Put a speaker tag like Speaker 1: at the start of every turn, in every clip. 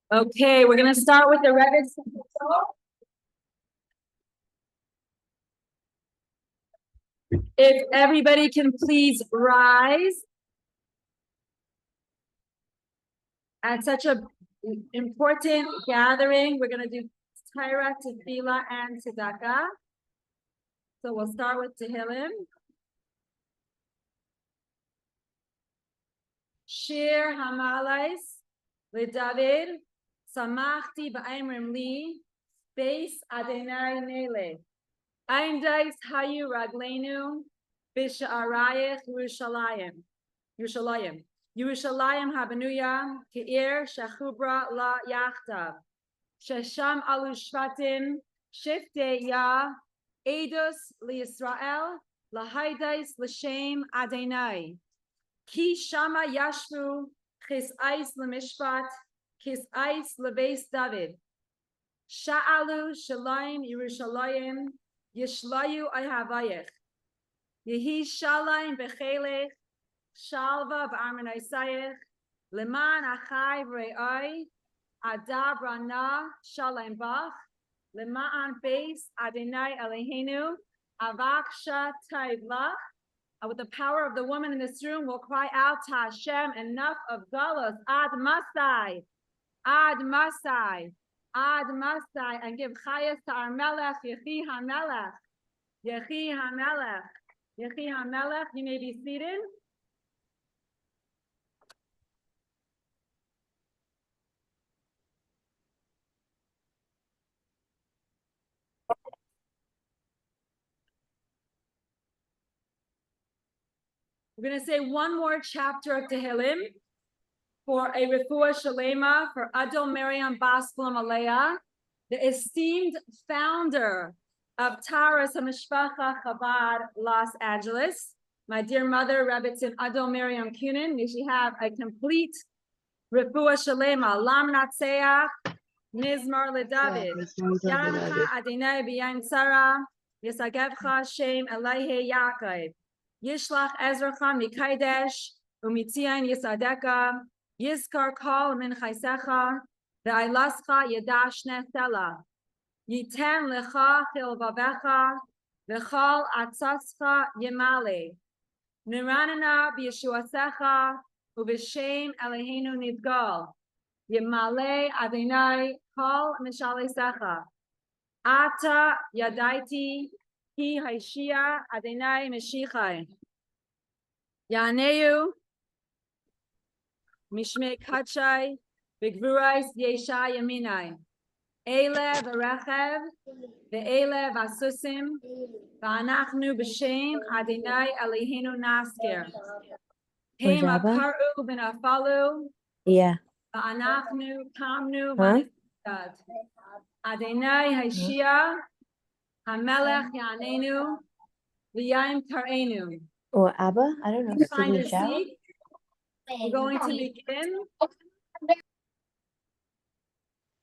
Speaker 1: Okay, we're going to start with the Reddit. If everybody can please rise at such a important gathering, we're going to do THLA and Tzedakah. So we'll start with Tehillim. Shir Hamalais LeDavid Samachti Ba'imrim Li Beis Adonai Nele Eindais Hayu Raglenu Bisha'arayich Yerushalayim Habanuya Ke'ir Shachubra La Yachtav Shesham Alu Shvatim Shifte Ya Eidos LiYisrael Lahaidais L'Shem Adonai Ki Shama Yashvu Chis Ais LeMishpat Kis Ais LeBeis David Sha'alu Shalayim Yerushalayim Yishlayu Ayhavayich Yehi Shalayim Bechelech Shalva B'Armanaisayich Leman Achai V'Re'ai Adab Rana Shalayim Bach Leman Beis Adonai Eloheinu Avaksha THLA. With the power of the woman in this room, we'll cry out to Hashem, enough of galus, ad masai, ad masai, ad masai, and give chayas to our melech, Yechi HaMelech, Yechi HaMelech, Yechi HaMelech. You may be seated. We're going to say one more chapter of Tehillim for a refuah shalema for Adol Miriam Bas Shalom Aleah, the esteemed founder of Taras HaMishpacha Chabad, Los Angeles. My dear mother, Rebbetzin Adol Miriam Kunin, may she have a complete refuah shalema. Lam Natseach, Mizmar LeDavid, Yamcha Adonai B'Yain Sarah, Yisagevcha Shem Eleihe Yaakov. Yishlach Ezracha Mikaidesh, Umitzian Yisadeka, Yizkar Kol Min Chaisecha, Ve'ailascha Yadashne Sela, Yiten Lecha Chilvavecha, V'chal Atzascha Yemale, Niranana B'Yeshuasecha, U'B'Shem Eloheinu Nidgal, Yemale Adonai Kol Mishalesecha, Ata Yadaiti, Ki Haishia Adonai Meshichai Yaneu Mishmei Kachai Bigvurais Yesha Yaminai Ele V'Rechev Ve'ele V'Asusim V'Anachnu B'Shem Adonai Eloheinu Nasker Hem Akaru B'Nafalu V'Anachnu Kamnu V'Nisad Adonai Haishia Hamelech Yanenu, V'Yayim Karenu.
Speaker 2: Or Abba? I don't know.
Speaker 1: Find a seat. We're going to begin.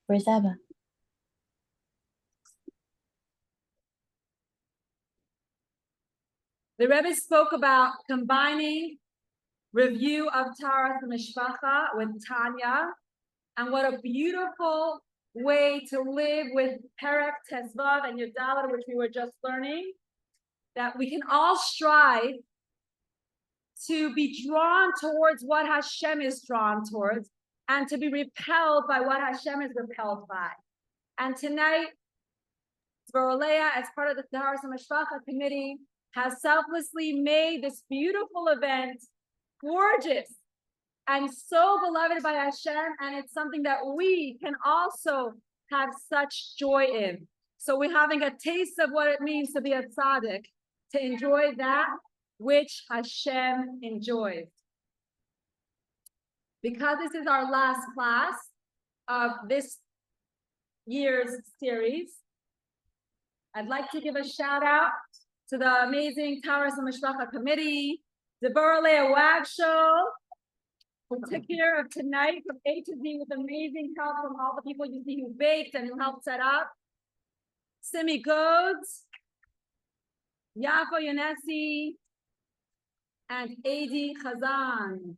Speaker 2: Where's Abba?
Speaker 1: The Rebbe spoke about combining review of Taras HaMishpacha with Tanya, and what a beautiful way to live with Perek Tezvav and Yudalet, which we were just learning, that we can all strive to be drawn towards what Hashem is drawn towards, and to be repelled by what Hashem is repelled by. And tonight, Sperlin, as part of the Taras HaMishpacha committee, has selflessly made this beautiful event gorgeous and so beloved by Hashem, and it's something that we can also have such joy in. So we're having a taste of what it means to be a tzaddik, to enjoy that which Hashem enjoys. Because this is our last class of this year's series, I'd like to give a shout out to the amazing Taras HaMishpacha committee, Deborah Leah Wagshow, who took care of tonight from A to Z with amazing help from all the people you see who baked and who helped set up. Simi Godes, Yafo Yanesi, and Adi Chazan.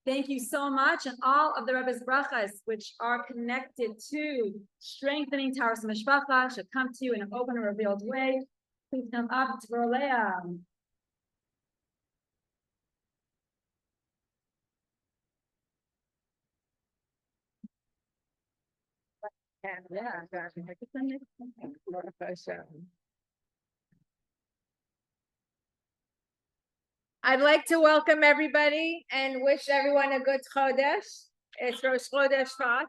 Speaker 1: Thank you so much. And all of the Rebbe's brachas, which are connected to strengthening Taras Mishpacha, should come to you in an open and revealed way. Please come up to THLA.
Speaker 3: I'd like to welcome everybody and wish everyone a good Chodesh. It's Rosh Chodesh Shvat.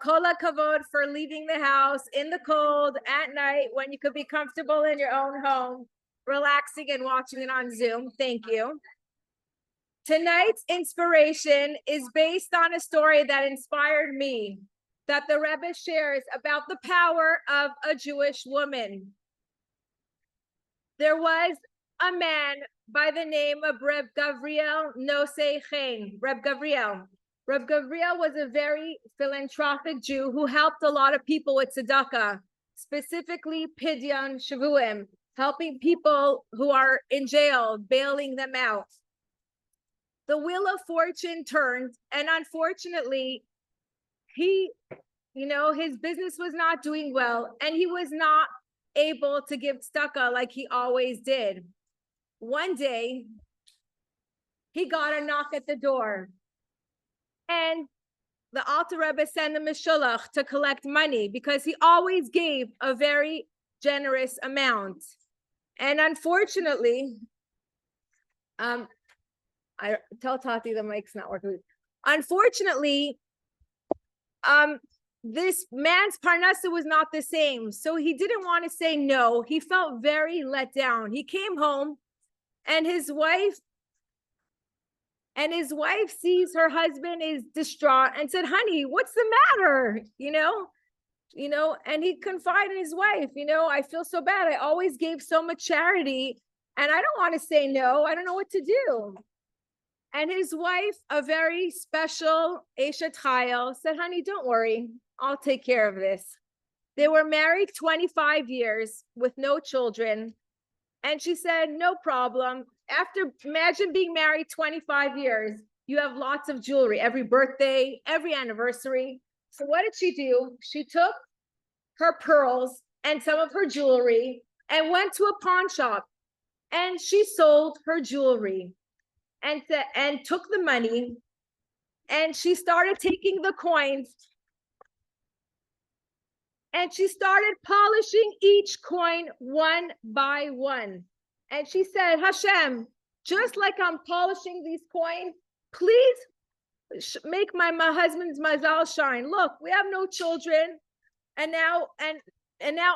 Speaker 3: Kol hakavod for leaving the house in the cold at night when you could be comfortable in your own home, relaxing and watching it on Zoom. Thank you. Tonight's inspiration is based on a story that inspired me, that the Rebbe shares about the power of a Jewish woman. There was a man by the name of Reb Gavriel Nosei Chen. Reb Gavriel was a very philanthropic Jew who helped a lot of people with tzedakah, specifically Pidyon Shavuim, helping people who are in jail, bailing them out. The wheel of fortune turned, and unfortunately, his business was not doing well, and he was not able to give tzedakah like he always did. One day, he got a knock at the door, and the Alter Rebbe sent him a shulach to collect money because he always gave a very generous amount. And unfortunately, I tell Tati the mic's not working. Unfortunately, this man's parnasa was not the same. So he didn't want to say no. He felt very let down. He came home and his wife sees her husband is distraught and said, honey, what's the matter? And he confided in his wife, I feel so bad. I always gave so much charity and I don't want to say no. I don't know what to do. And his wife, a very special Eshet Chayil, said, honey, don't worry. I'll take care of this. They were married 25 years with no children. And she said, no problem. Imagine being married 25 years. You have lots of jewelry, every birthday, every anniversary. So what did she do? She took her pearls and some of her jewelry and went to a pawn shop and she sold her jewelry and took the money and she started taking the coins and she started polishing each coin one by one. And she said, Hashem, just like I'm polishing these coins, please make my husband's mazal shine. Look, we have no children and now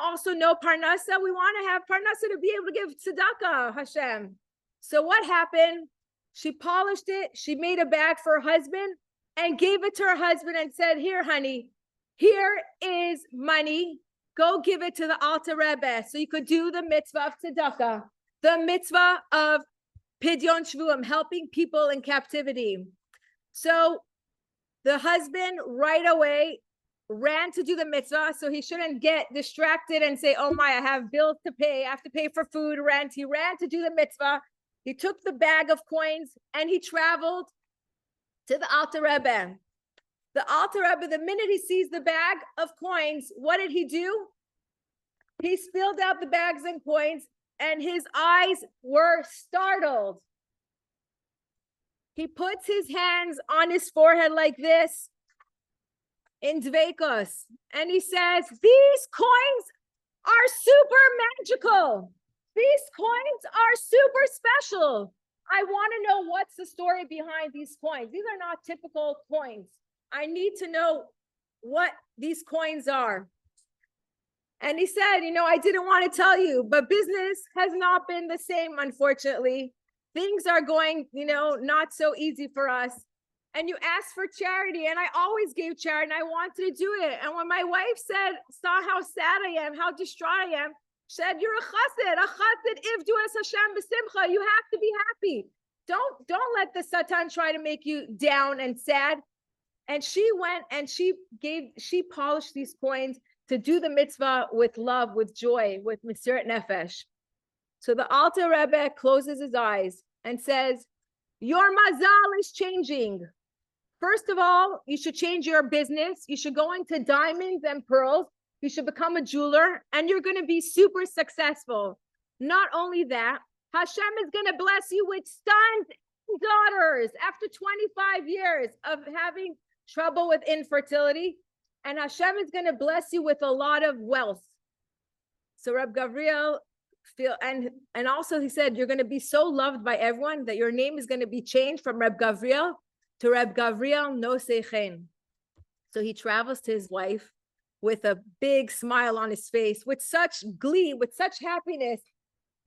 Speaker 3: also no parnasa. We want to have parnasa to be able to give tzedakah, Hashem. So what happened? She polished it. She made a bag for her husband and gave it to her husband and said, here, honey, here is money. Go give it to the Alter Rebbe so you could do the mitzvah of tzedakah, the mitzvah of Pidyon Shvuim, helping people in captivity. So the husband right away ran to do the mitzvah so he shouldn't get distracted and say, oh my, I have bills to pay. I have to pay for food, rent. He ran to do the mitzvah. He took the bag of coins and he traveled to the Alter Rebbe. The Alter Rebbe, the minute he sees the bag of coins, what did he do? He spilled out the bags and coins and his eyes were startled. He puts his hands on his forehead like this in Dveikos and he says, these coins are super magical. These coins are super special. I want to know what's the story behind these coins. These are not typical coins. I need to know what these coins are. And he said, I didn't want to tell you, but business has not been the same, unfortunately. Things are going, not so easy for us. And you asked for charity, and I always gave charity, and I wanted to do it. And when my wife saw how sad I am, how distraught I am, she said, you're a chassid, ivdu es Hashem b'simcha. You have to be happy. Don't let the Satan try to make you down and sad. And she went and she polished these coins to do the mitzvah with love, with joy, with Mesirat Nefesh. So the Alter Rebbe closes his eyes and says, Your mazal is changing. First of all, you should change your business. You should go into diamonds and pearls. You should become a jeweler, and you're going to be super successful. Not only that, Hashem is going to bless you with sons and daughters after 25 years of having trouble with infertility. And Hashem is going to bless you with a lot of wealth. So Reb Gavriel and also he said, you're going to be so loved by everyone that your name is going to be changed from Reb Gavriel to Reb Gavriel Noseichen. So he travels to his wife with a big smile on his face, with such glee, with such happiness.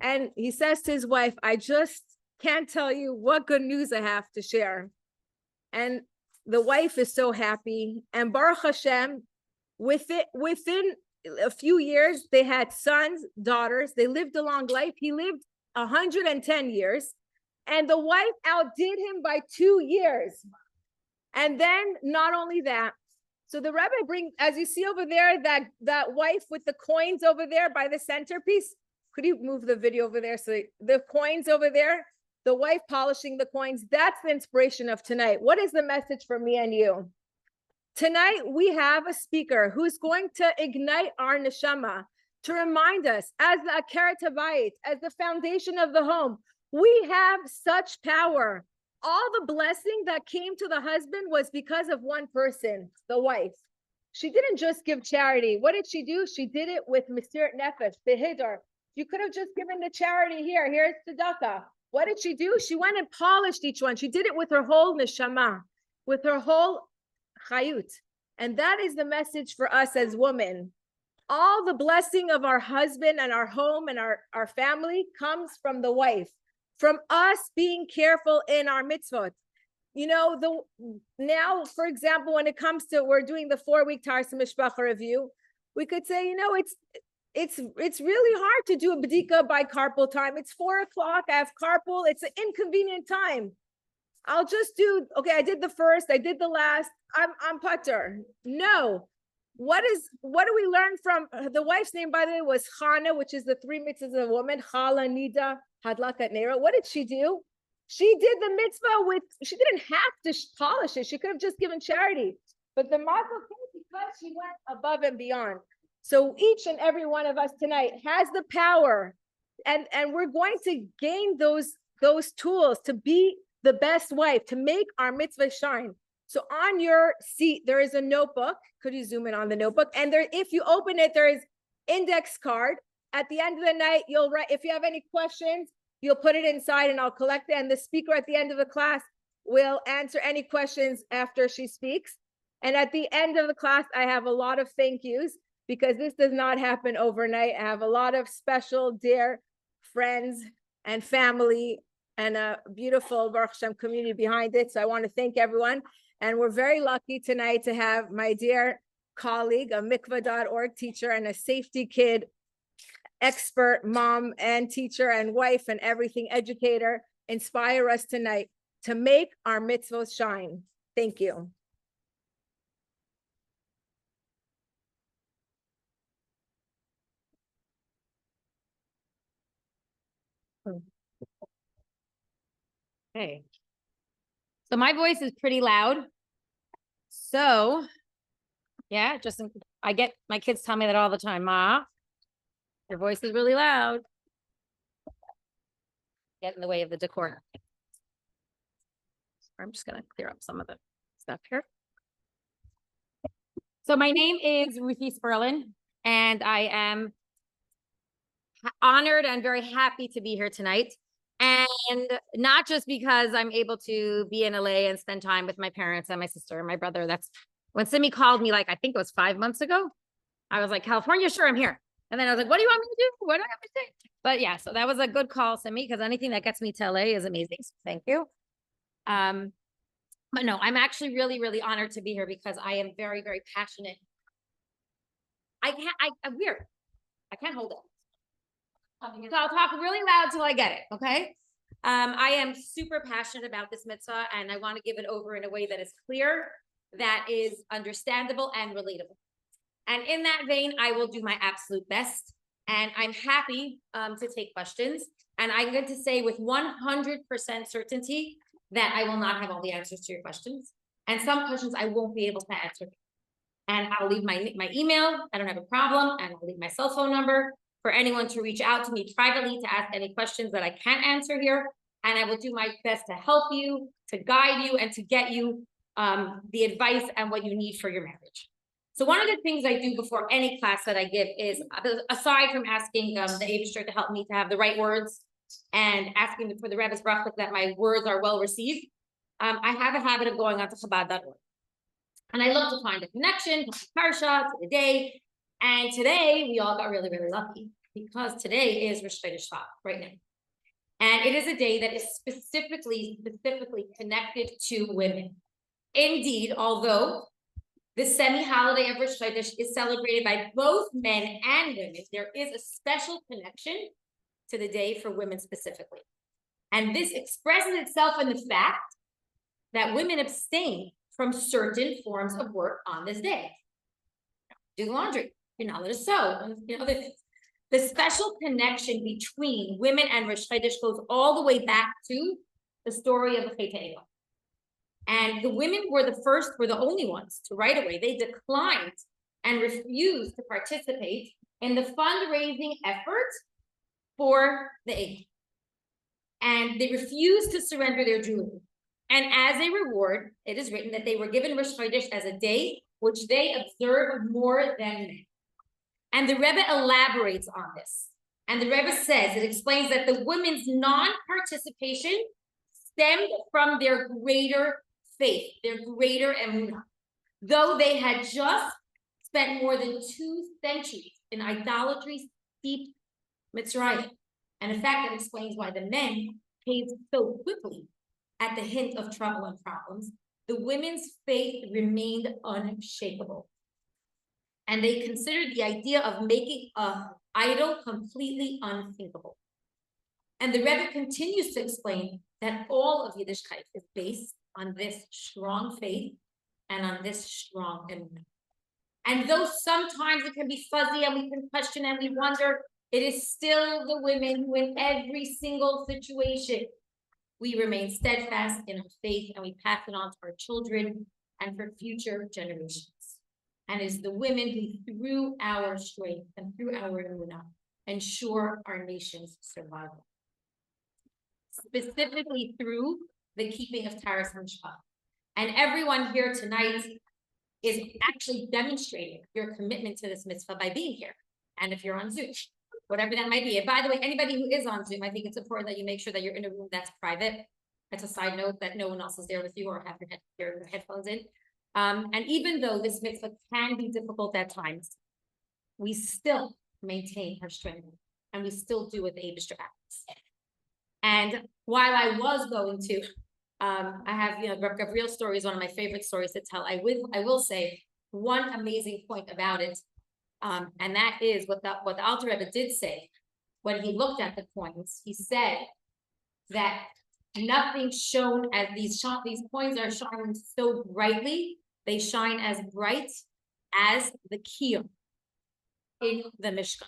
Speaker 3: And he says to his wife, I just can't tell you what good news I have to share. And the wife is so happy. And Baruch Hashem, within a few years, they had sons, daughters. They lived a long life. He lived 110 years. And the wife outdid him by 2 years. And then not only that, so the Rebbe brings, as you see over there, that wife with the coins over there by the centerpiece. Could you move the video over there? So the coins over there, the wife polishing the coins, that's the inspiration of tonight. What is the message for me and you? Tonight, we have a speaker who's going to ignite our neshama, to remind us as the Akeret HaBayit, as the foundation of the home, we have such power. All the blessing that came to the husband was because of one person, the wife. She didn't just give charity. What did she do? She did it with Mesirat Nefesh, Behidar. You could have just given the charity here. Here's tzedakah. What did she do? She went and polished each one. She did it with her whole neshama, with her whole chayut. And that is the message for us as women. All the blessing of our husband and our home and our family comes from the wife, from us being careful in our mitzvot. You know, now, for example, when it comes to, we're doing the 4-week Tarsa Mishpacha review, we could say, you know, it's really hard to do a b'dika by carpool time. It's 4 o'clock, I have carpool, it's an inconvenient time. I'll just do, okay, I did the first, I did the last, I'm putter. No. What do we learn from, the wife's name, by the way, was Chana, which is the 3 mitzvahs of a woman, Chala, Nida, Hadlakat, Nera. What did she do? She did the mitzvah she didn't have to polish it. She could have just given charity. But the mazel came because she went above and beyond. So each and every one of us tonight has the power, and we're going to gain those tools to be the best wife, to make our mitzvah shine. So on your seat, there is a notebook. Could you zoom in on the notebook? And there, if you open it, there is index card. At the end of the night, you'll write, if you have any questions, you'll put it inside and I'll collect it. And the speaker at the end of the class will answer any questions after she speaks. And at the end of the class, I have a lot of thank yous, because this does not happen overnight. I have a lot of special, dear friends and family and a beautiful Baruch Hashem community behind it. So I want to thank everyone. And we're very lucky tonight to have my dear colleague, a mikvah.org teacher and a safety kid expert, mom and teacher and wife and everything, educator, inspire us tonight to make our mitzvahs shine. Thank you.
Speaker 4: Okay. So my voice is pretty loud. So yeah, I get my kids tell me that all the time. Ma, your voice is really loud. Get in the way of the decor. I'm just gonna clear up some of the stuff here. So my name is Ruthie Sperlin, and I am honored and very happy to be here tonight. And not just because I'm able to be in LA and spend time with my parents and my sister and my brother. That's when Simi called me, like, I think it was 5 months ago. I was like, California, sure, I'm here. And then I was like, what do you want me to do? What do I have to say? But yeah, so that was a good call, Simi, because anything that gets me to LA is amazing. So thank you. But no, I'm actually really, really honored to be here because I am very, very passionate. I'm weird. I can't hold it. So I'll talk really loud till I get it, okay? I am super passionate about this mitzvah, and I want to give it over in a way that is clear, that is understandable and relatable. And in that vein, I will do my absolute best, and I'm happy to take questions. And I'm going to say with 100% certainty that I will not have all the answers to your questions. And some questions I won't be able to answer. And I'll leave my email, I don't have a problem, and I'll leave my cell phone number for anyone to reach out to me privately to ask any questions that I can't answer here. And I will do my best to help you, to guide you, and to get you the advice and what you need for your marriage. So one of the things I do before any class that I give is, aside from asking the Eibishter to help me to have the right words and asking for the Rebbe's bracha that my words are well received, I have a habit of going onto Chabad.org. And I look to find a connection to the parsha, to the day. And today, we all got really, really lucky because today is Rosh Chodesh Shvat right now. And it is a day that is specifically connected to women. Indeed, although the semi-holiday of Rosh Chodesh is celebrated by both men and women, there is a special connection to the day for women specifically. And this expresses itself in the fact that women abstain from certain forms of work on this day. Do the laundry, you're not allowed to sew, the special connection between women and Rosh Chodesh goes all the way back to the story of the THLA. And the women were the only ones to right away. They declined and refused to participate in the fundraising effort for the aid. And they refused to surrender their jewelry. And as a reward, it is written that they were given Rosh Chodesh as a day which they observe more than men. And the Rebbe elaborates on this. And the Rebbe says, it explains that the women's non-participation stemmed from their greater faith, their greater emunah. Though they had just spent more than 2 centuries in idolatry steeped Mitzrayim. And in fact, that explains why the men caved so quickly at the hint of trouble and problems. The women's faith remained unshakable. And they considered the idea of making an idol completely unthinkable. And the Rebbe continues to explain that all of Yiddishkeit is based on this strong faith and on this strong emunah. And though sometimes it can be fuzzy and we can question and we wonder, it is still the women who in every single situation, we remain steadfast in our faith and we pass it on to our children and for future generations. And it's the women who, through our strength and through our emunah, ensure our nation's survival. Specifically through the keeping of Taras Mishpah. And everyone here tonight is actually demonstrating your commitment to this mitzvah by being here. And if you're on Zoom, whatever that might be. And by the way, anybody who is on Zoom, I think it's important that you make sure that you're in a room that's private. That's a side note, that no one else is there with you or have your headphones in. And even though this mitzvah can be difficult at times, we still maintain our strength and we still do what the Eibishter asks. And while I was going to, I have, Gabriel story is one of my favorite stories to tell. I will say one amazing point about it, and that is what the Alter Rebbe did say when he looked at the coins. He said that nothing shone as these coins are shining so brightly. They shine as bright as the kiyum in the Mishkan.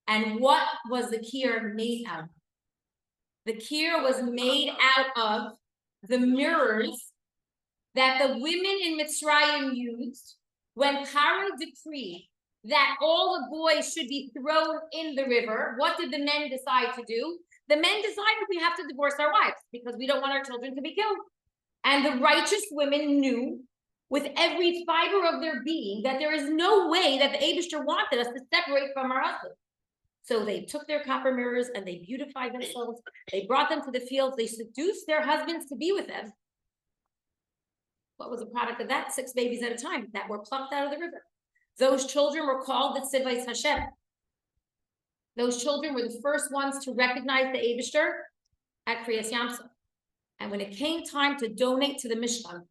Speaker 4: And what was the kiyum made out of? The kiyum was made out of the mirrors that the women in Mitzrayim used when Pharaoh decreed that all the boys should be thrown in the river. What did the men decide to do? The men decided we have to divorce our wives because we don't want our children to be killed. And the righteous women knew with every fiber of their being that there is no way that the Eibishter wanted us to separate from our husbands. So they took their copper mirrors and they beautified themselves. They brought them to the fields. They seduced their husbands to be with them. What was the product of that? 6 babies at a time that were plucked out of the river. Those children were called the Tzivos Hashem. Those children were the first ones to recognize the Eibishter at Kriyas Yamsuf. And when it came time to donate to the Mishkan,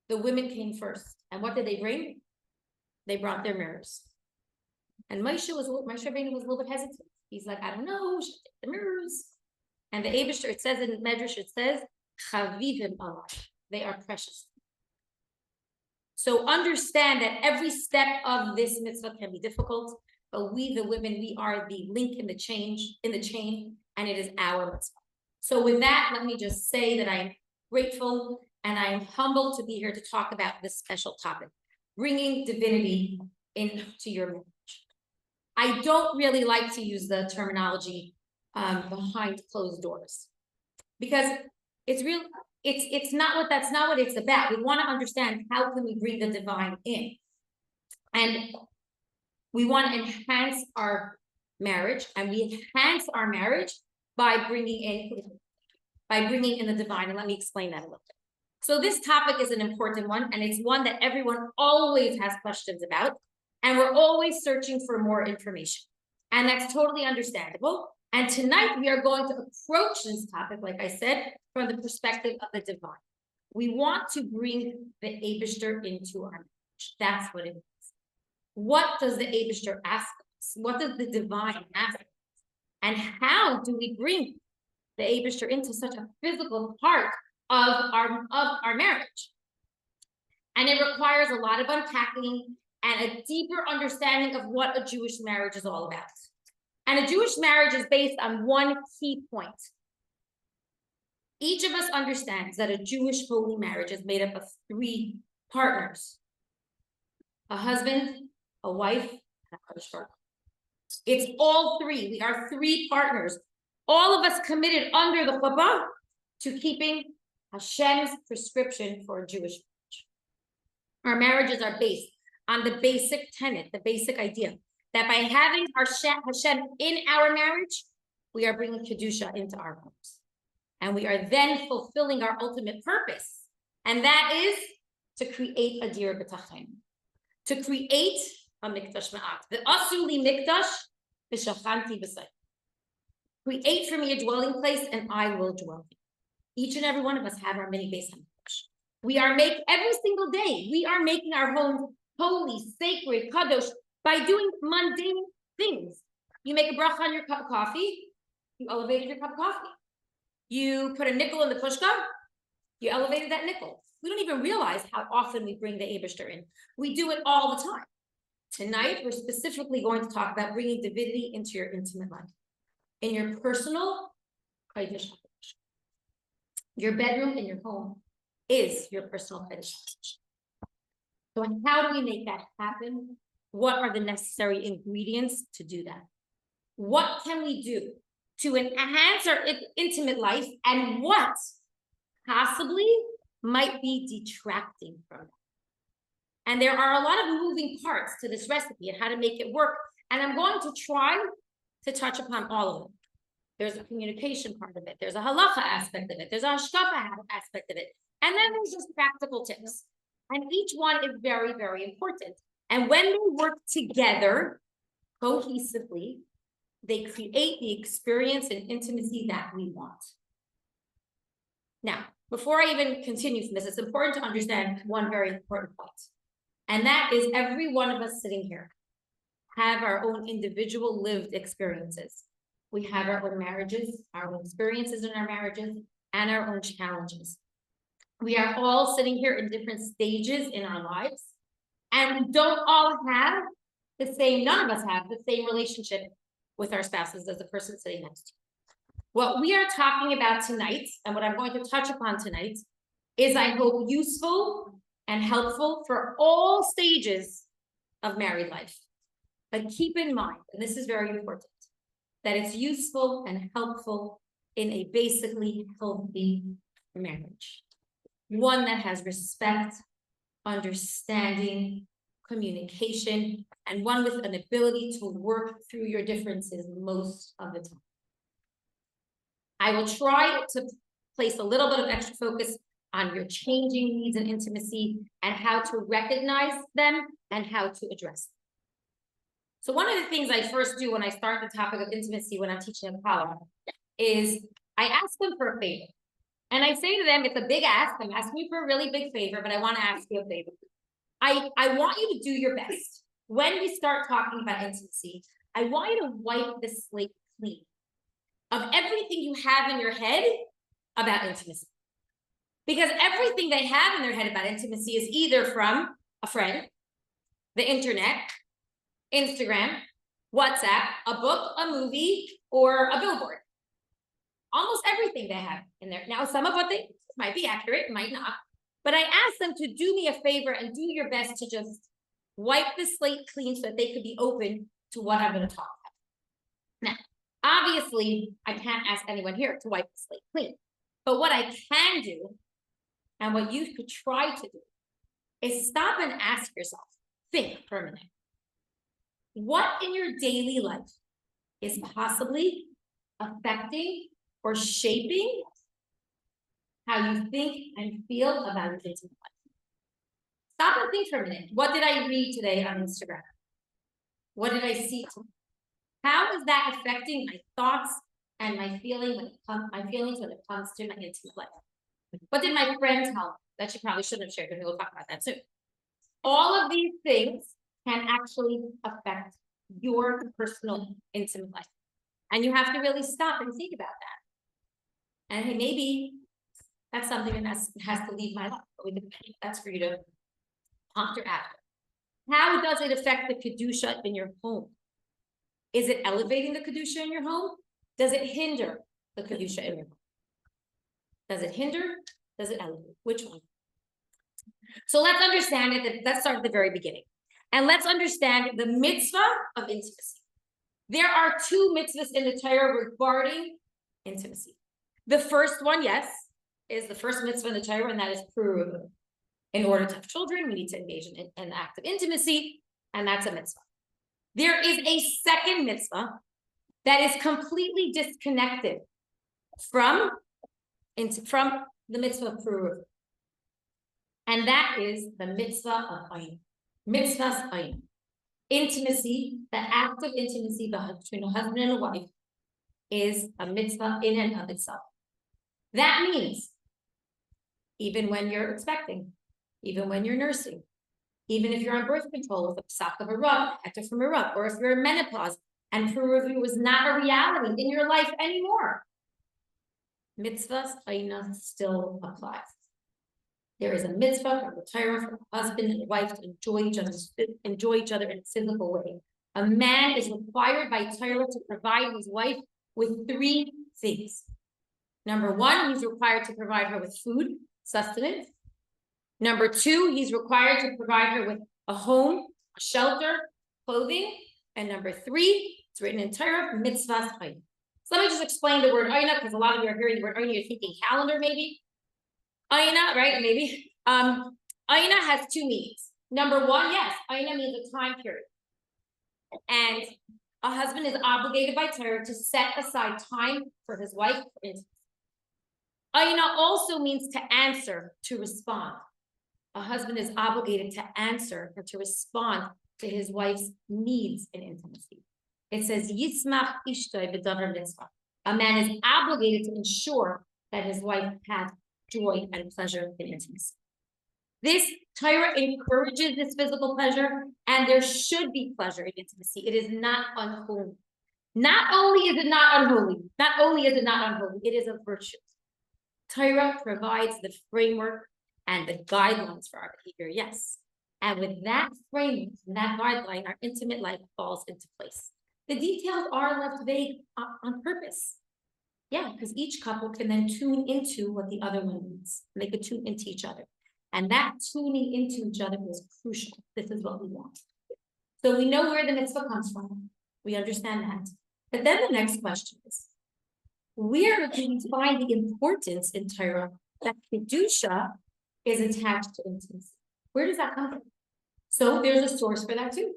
Speaker 4: the women came first. And what did they bring? They brought their mirrors. And Moshe Rabbeinu was a little bit hesitant. He's like, I don't know, should I take the mirrors? And the Eibishter, it says in Medrash, it says, Chavivim Allah. They are precious. So understand that every step of this mitzvah can be difficult, but we, the women, we are the link in the chain, and it is our mitzvah. So with that, let me just say that I'm grateful, and I'm humbled to be here to talk about this special topic, bringing divinity into your marriage. I don't really like to use the terminology behind closed doors, because it's real. It's not what that's not what it's about. We want to understand how can we bring the divine in, and we want to enhance our marriage, and we enhance our marriage by bringing in the divine. And let me explain that a little bit. So this topic is an important one, and it's one that everyone always has questions about, and we're always searching for more information, and that's totally understandable. And tonight we are going to approach this topic, like I said, from the perspective of the divine. We want to bring the Eibishter into our marriage. That's what it is. What does the Eibishter ask us? What does the divine ask us? And how do we bring the Eibishter into such a physical part of our marriage? And it requires a lot of unpacking and a deeper understanding of what a Jewish marriage is all about. And a Jewish marriage is based on one key point. Each of us understands that a Jewish holy marriage is made up of 3 partners: a husband, a wife, and a husband. It's all 3. We are 3 partners, all of us committed under the chuppah to keeping Hashem's prescription for a Jewish marriage. Our marriages are based on the basic tenet, the basic idea, that by having Hashem in our marriage, we are bringing Kedusha into our homes. And we are then fulfilling our ultimate purpose. And that is to create a dir b'tachim, to create a mikdash ma'at. The asuli mikdash v'shachanti b'say. Create for me a dwelling place, and I will dwell. Each and every one of us have our mini Beis Hamikdash. We are every single day, we are making our homes holy, sacred, kadosh, by doing mundane things. You make a bracha on your cup of coffee, you elevated your cup of coffee. You put a nickel in the pushka, you elevated that nickel. We don't even realize how often we bring the Eibishter in. We do it all the time. Tonight, we're specifically going to talk about bringing divinity into your intimate life, in your personal Kodesh. Your bedroom in your home is your personal Kodesh. So how do we make that happen? What are the necessary ingredients to do that? What can we do to enhance our intimate life, and what possibly might be detracting from that? And there are a lot of moving parts to this recipe and how to make it work. And I'm going to try to touch upon all of them. There's a communication part of it. There's a halacha aspect of it. There's a hashkafa aspect of it. And then there's just practical tips. And each one is very, very important. And when they work together cohesively, they create the experience and intimacy that we want. Now, before I even continue from this, it's important to understand one very important point. And that is every one of us sitting here have our own individual lived experiences. We have our own marriages, our own experiences in our marriages, and our own challenges. We are all sitting here in different stages in our lives, and we don't all have the same, none of us have the same relationship with our spouses as the person sitting next to you. What we are talking about tonight, and what I'm going to touch upon tonight, is, I hope, useful and helpful for all stages of married life. But keep in mind, and this is very important, that it's useful and helpful in a basically healthy marriage. One that has respect, understanding, communication, and one with an ability to work through your differences most of the time. I will try to place a little bit of extra focus on your changing needs and intimacy, and how to recognize them and how to address them. So one of the things I first do when I start the topic of intimacy when I'm teaching a college is I ask them for a favor. And I say to them, it's a big ask. I'm asking you for a really big favor, but I want to ask you a favor. I want you to do your best. When we start talking about intimacy, I want you to wipe the slate clean of everything you have in your head about intimacy. Because everything they have in their head about intimacy is either from a friend, the internet, Instagram, WhatsApp, a book, a movie, or a billboard. Almost everything they have in there. Now, some of what Might be accurate, might not. But I asked them to do me a favor and do your best to just wipe the slate clean so that they could be open to what I'm going to talk about. Now, obviously, I can't ask anyone here to wipe the slate clean. But what I can do, and what you could try to do, is stop and ask yourself, think for a minute. What in your daily life is possibly affecting or shaping how you think and feel about your intimate life? Stop and think for a minute. What did I read today on Instagram? What did I see today? How is that affecting my thoughts and my feelings when it comes to my intimate life? What did my friend tell me that she probably shouldn't have shared? Because we'll talk about that soon. All of these things can actually affect your personal intimate life. And you have to really stop and think about that. And hey, maybe that's something that has to leave my life. That's for you to ponder after. How does it affect the Kedusha in your home? Is it elevating the Kedusha in your home? Does it hinder the Kedusha in your home? Does it hinder? Does it elevate? Which one? So let's understand it. Let's start at the very beginning. And let's understand the mitzvah of intimacy. There are two mitzvahs in the Torah regarding intimacy. The first one, yes, is the first mitzvah in the Torah, and that is pruruv. In order to have children, we need to engage in an act of intimacy, and that's a mitzvah. There is a second mitzvah that is completely disconnected from the mitzvah of pruruv. And that is the mitzvah of ayin. Mitzvah's ayin. Intimacy, the act of intimacy between a husband and a wife, is a mitzvah in and of itself. That means even when you're expecting, even when you're nursing, even if you're on birth control with a psak of a rub, hector from a rub, or if you're in menopause and pruruv was not a reality in your life anymore, mitzvahs ayin still applies. There is a mitzvah from the Torah for a husband and a wife to enjoy each other in a physical way. A man is required by Torah to provide his wife with three things. Number one, he's required to provide her with food, sustenance. Number two, he's required to provide her with a home, a shelter, clothing. And number three, it's written in Torah, mitzvahs ayin. So let me just explain the word ayin, because a lot of you are hearing the word ayin, you're thinking calendar maybe. Aina, right? Maybe. Aina has two meanings. Number one, yes, Aina means a time period. And a husband is obligated by Torah to set aside time for his wife for intimacy. Aina also means to answer, to respond. A husband is obligated to answer or to respond to his wife's needs in intimacy. It says, Yismach ishtoi b'davar mitzvah. A man is obligated to ensure that his wife has joy and pleasure in intimacy. This Torah encourages this physical pleasure, and there should be pleasure in intimacy. It is not unholy. Not only is it not unholy, it is a virtue. Torah provides the framework and the guidelines for our behavior, yes. And with that framework and that guideline, our intimate life falls into place. The details are left vague on purpose. Yeah, because each couple can then tune into what the other one needs. They could tune into each other. And that tuning into each other is crucial. This is what we want. So we know where the mitzvah comes from. We understand that. But then the next question is, where do we find the importance in Torah that Kedusha is attached to intimacy? Where does that come from? So there's a source for that too.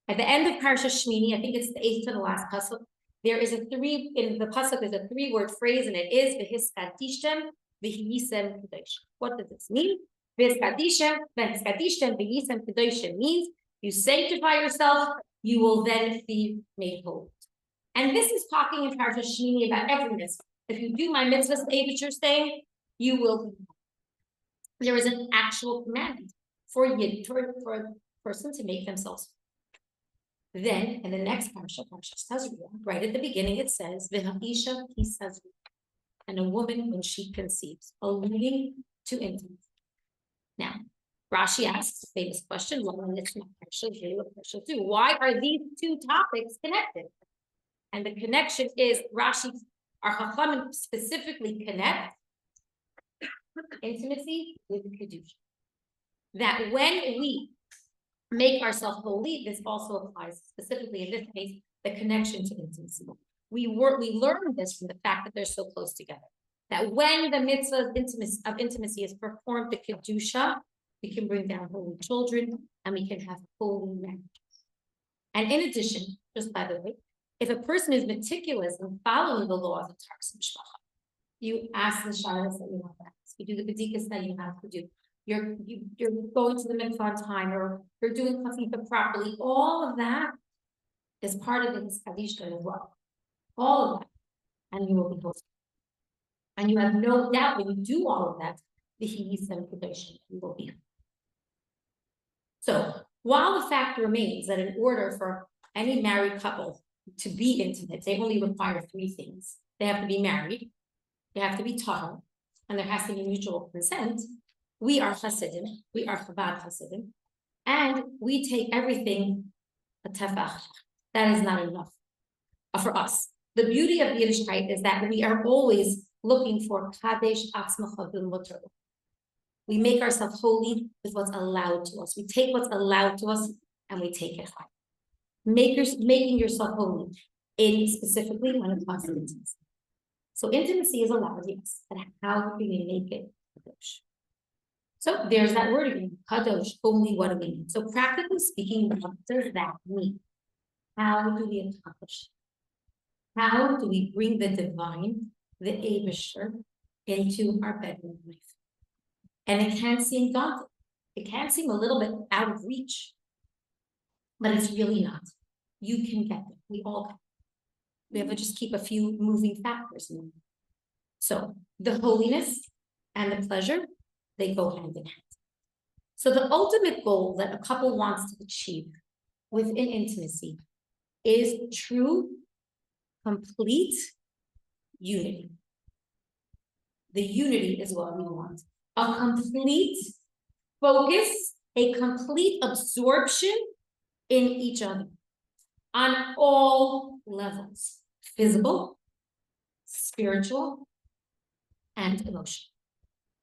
Speaker 4: At the end of Parsha Shmini, I think it's the 8th to the last pasuk, there is in the pasuk, there's a 3-word phrase, and it is v'hiskadishtem v'yisem kedosh. What does this mean? V'hiskadishtem v'yisem kedosh means you sanctify yourself, you will then be made holy. And this is talking in Parsha Shmini about every mitzvah. If you do my mitzvahs, that you're saying, you will be. There is an actual command for a person to make themselves. Then, in the next parsha, right at the beginning, it says, "V'ha'isha kisazru," and a woman when she conceives, alluding to intimacy. Now, Rashi asks a famous question: why are these two topics connected? And the connection is Rashi, our Chachamim specifically connect intimacy with Kedusha. That when we make ourselves holy, this also applies specifically in this case, the connection to intimacy. We learn this from the fact that they're so close together. That when the mitzvah of intimacy is performed to Kedusha, we can bring down holy children and we can have holy marriages. And in addition, just by the way, if a person is meticulous in following the laws of Taras Mishpacha, you ask the shalas that you have to ask, you do the bedikas that you have to do, you're going to the mikvah on time, or you're doing chafita properly, all of that is part of this kadishka as well. All of that, and you will be holy. And you have no doubt when you do all of that, the Hiyisem Kedoshim, you will be. So while the fact remains that in order for any married couple to be intimate, they only require three things. They have to be married, they have to be tahor, and there has to be mutual consent. We are Hasidim, we are Chabad Hasidim, and we take everything a tefach. That is not enough for us. The beauty of Yiddishkeit is that we are always looking for Kadesh Atzmacha B'Mutar. We make ourselves holy with what's allowed to us. We take what's allowed to us and we take it high. Making yourself holy, specifically when it comes to intimacy. So intimacy is allowed, yes, but how do we make it kadosh? So there's that word again, kadosh, holy, what do we mean? So practically speaking, what does that mean? How do we accomplish it? How do we bring the divine, the Eibusher, into our bedroom life? And it can seem daunting. It can seem a little bit out of reach, but it's really not. You can get there. We all can. We have to just keep a few moving factors in mind. So the holiness and the pleasure, they go hand in hand. So the ultimate goal that a couple wants to achieve within intimacy is true, complete unity. The unity is what we want. A complete focus, a complete absorption in each other on all levels, physical, spiritual, and emotional.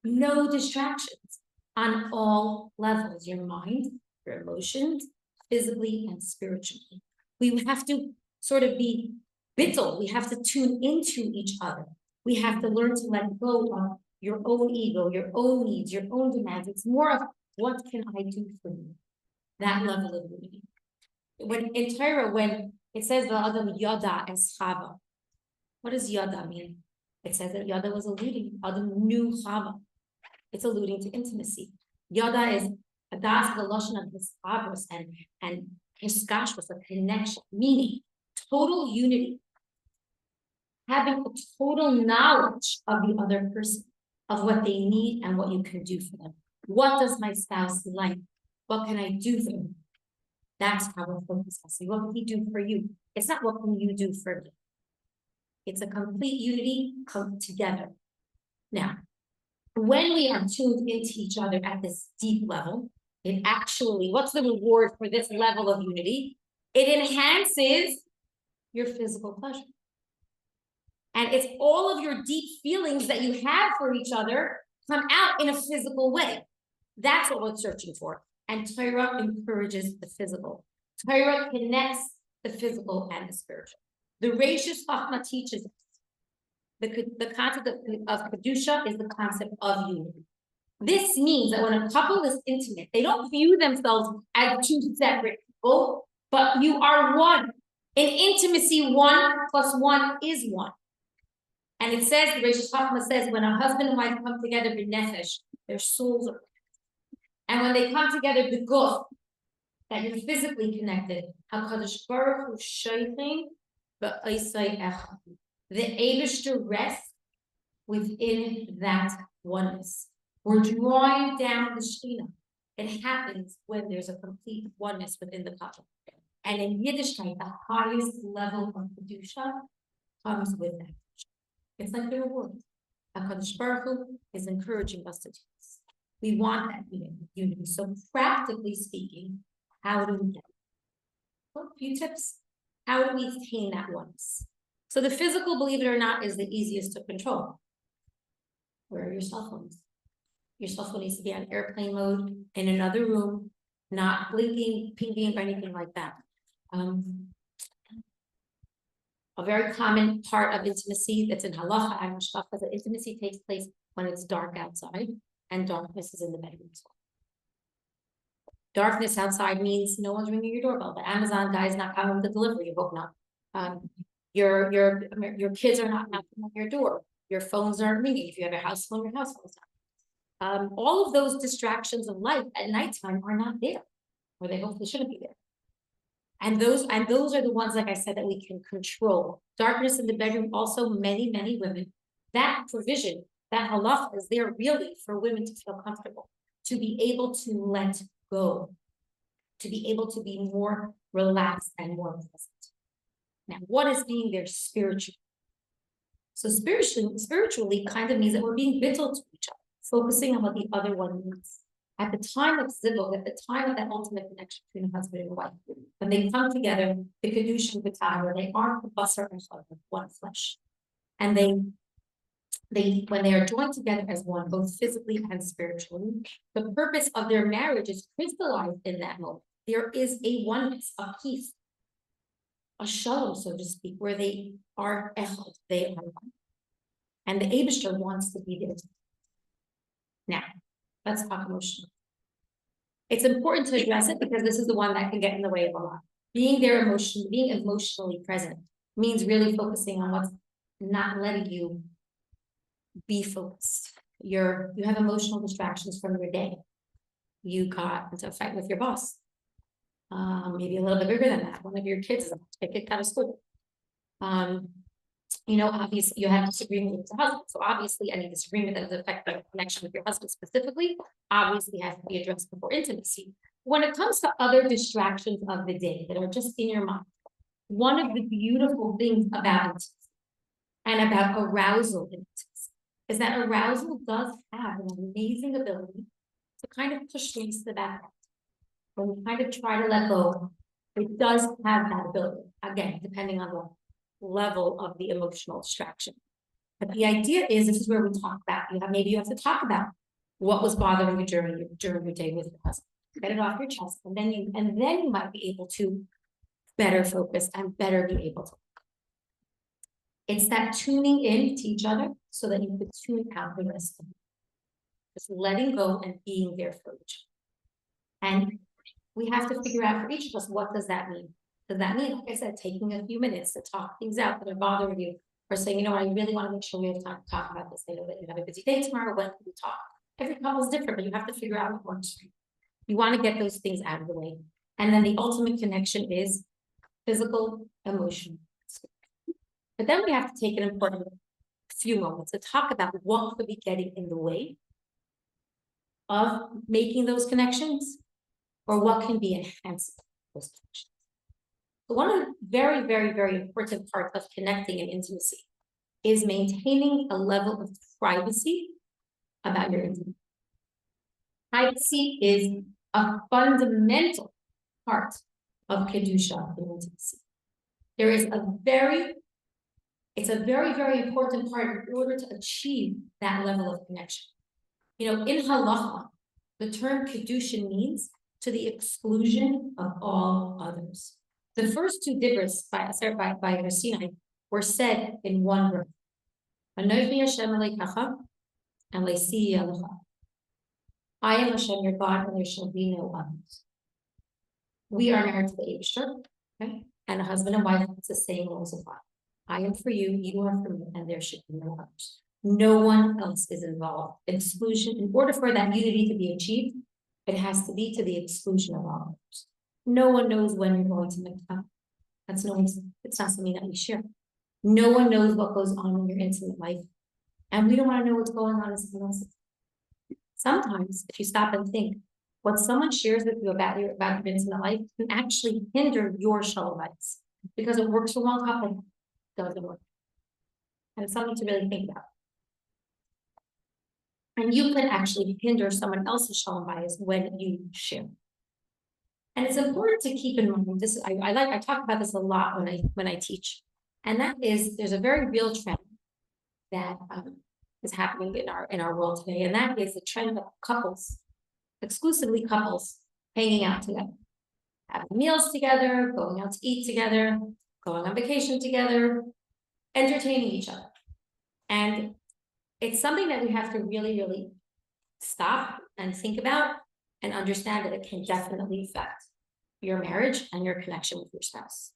Speaker 4: No distractions on all levels, your mind, your emotions, physically and spiritually. We have to sort of be bittul, we have to tune into each other. We have to learn to let go of your own ego, your own needs, your own demands. It's more of what can I do for you? That level of unity. When in Torah, when it says the Adam Yada as Chava, what does Yada mean? It says that Yada was alluding, Adam knew Chava. It's alluding to intimacy. Yada is Adas, the Lashon of his Chavos, and his Gash was a connection, meaning total unity. Having a total knowledge of the other person, of what they need and what you can do for them. What does my spouse like? What can I do for them? That's how we're focused on. What can he do for you? It's not what can you do for me. It's a complete unity come together. Now, when we are tuned into each other at this deep level, it actually, what's the reward for this level of unity? It enhances your physical pleasure. And it's all of your deep feelings that you have for each other come out in a physical way. That's what we're searching for. And Torah encourages the physical. Torah connects the physical and the spiritual. The Reishis Chachma teaches us. The concept of Kedusha is the concept of unity. This means that when a couple is intimate, they don't view themselves as two separate people, but you are one. In intimacy, 1 + 1 is 1. And it says, the Reishis Chachma says, when a husband and wife come together, b'nefesh, their souls are connected. And when they come together, b'guf, that you're physically connected, HaKadosh Baruch Hu shaychin b'oisai echad. The Eibusher rests within that oneness. We're drawing down the Shekhinah. It happens when there's a complete oneness within the couple. And in Yiddishkeit, the highest level of Kedusha comes with that. It's like the reward. HaKadosh Baruch Hu is encouraging us to do this. We want that unity. So practically speaking, how do we get it? Well, a few tips. How do we attain that oneness? So the physical, believe it or not, is the easiest to control. Where are your cell phones? Your cell phone needs to be on airplane mode in another room, not blinking, pinging, or anything like that. A very common part of intimacy that's in halacha and shtacha is that intimacy takes place when it's dark outside and darkness is in the bedroom as well. Darkness outside means no one's ringing your doorbell. The Amazon guy is not coming with the delivery. You hope not. Your kids are not knocking on your door. Your phones aren't ringing. If you have a house phone, your house phone's not. All of those distractions of life at nighttime are not there, or they hopefully shouldn't be there. And those are the ones, like I said, that we can control. Darkness in the bedroom, also many women, that provision, that halacha is there really for women to feel comfortable, to be able to let go, to be able to be more relaxed and more present. Now, what is being there spiritually? So spiritually kind of means that we're being bittul to each other, focusing on what the other one needs. At the time of zivug, at the time of that ultimate connection between a husband and a wife, when they come together, the kedusha and the tower, they are the basar and one flesh, and when they are joined together as one, both physically and spiritually, the purpose of their marriage is crystallized in that moment. There is a oneness, a peace, a shalom, so to speak, where they are echad, they are one, and the Eibishter wants to be there. Now, let's talk emotional. It's important to address it because this is the one that can get in the way of a lot. Being emotionally present means really focusing on what's not letting you be focused. You have emotional distractions from your day. You got into a fight with your boss. Maybe a little bit bigger than that. One of your kids is about to get kicked out of school. Obviously you have disagreement with your husband. So obviously any disagreement that is affecting the connection with your husband specifically, obviously has to be addressed before intimacy. When it comes to other distractions of the day that are just in your mind, one of the beautiful things about intimacy and about arousal in intimacy is that arousal does have an amazing ability to kind of push things to the background. When we kind of try to let go, it does have that ability, again, depending on the level of the emotional distraction. But the idea is, this is where we talk about, maybe you have to talk about what was bothering you during your day with your husband. Get it off your chest, and then you might be able to better focus and better be able to. It's that tuning in to each other so that you can tune out the rest of it. Just letting go and being there for each other. And we have to figure out for each of us, what does that mean? Does that mean, like I said, taking a few minutes to talk things out that are bothering you, or saying, I really want to make sure we have time to talk about this. I know that you have a busy day tomorrow. When can we talk? Every couple is different, but you have to figure out what works for you. You want to get those things out of the way. And then the ultimate connection is physical, emotional. But then we have to take an important few moments to talk about what could be getting in the way of making those connections, or what can be enhanced those connections. So one of the very important parts of connecting in intimacy is maintaining a level of privacy about your intimacy. Privacy is a fundamental part of kedusha in intimacy. It's a very important part in order to achieve that level of connection. In halacha, the term kedusha means to the exclusion of all others. The first two dibros by Har Sinai were said in one breath. Anochi Hashem Elokecha and Leisi Alecha. I am Hashem your God, and there shall be no others. We are married to the Eibishter, okay? And a husband and wife, it's the same rules apply. I am for you, you are for me, and there should be no others. No one else is involved. Exclusion, in order for that unity to be achieved, it has to be to the exclusion of all others. No one knows when you're going to make up. It's not something that we share. No one knows what goes on in your intimate life. And we don't want to know what's going on in someone else's. Sometimes, if you stop and think, what someone shares with you about your intimate life can actually hinder your shalom lives. Because it works for one couple, it doesn't work. And it's something to really think about. And you can actually hinder someone else's shalom bias when you share. And it's important to keep in mind this. I talk about this a lot when I teach, and that is there's a very real trend that is happening in our world today, and that is the trend of couples, exclusively couples, hanging out together, having meals together, going out to eat together, going on vacation together, entertaining each other. And it's something that we have to really, really stop and think about and understand that it can definitely affect your marriage and your connection with your spouse.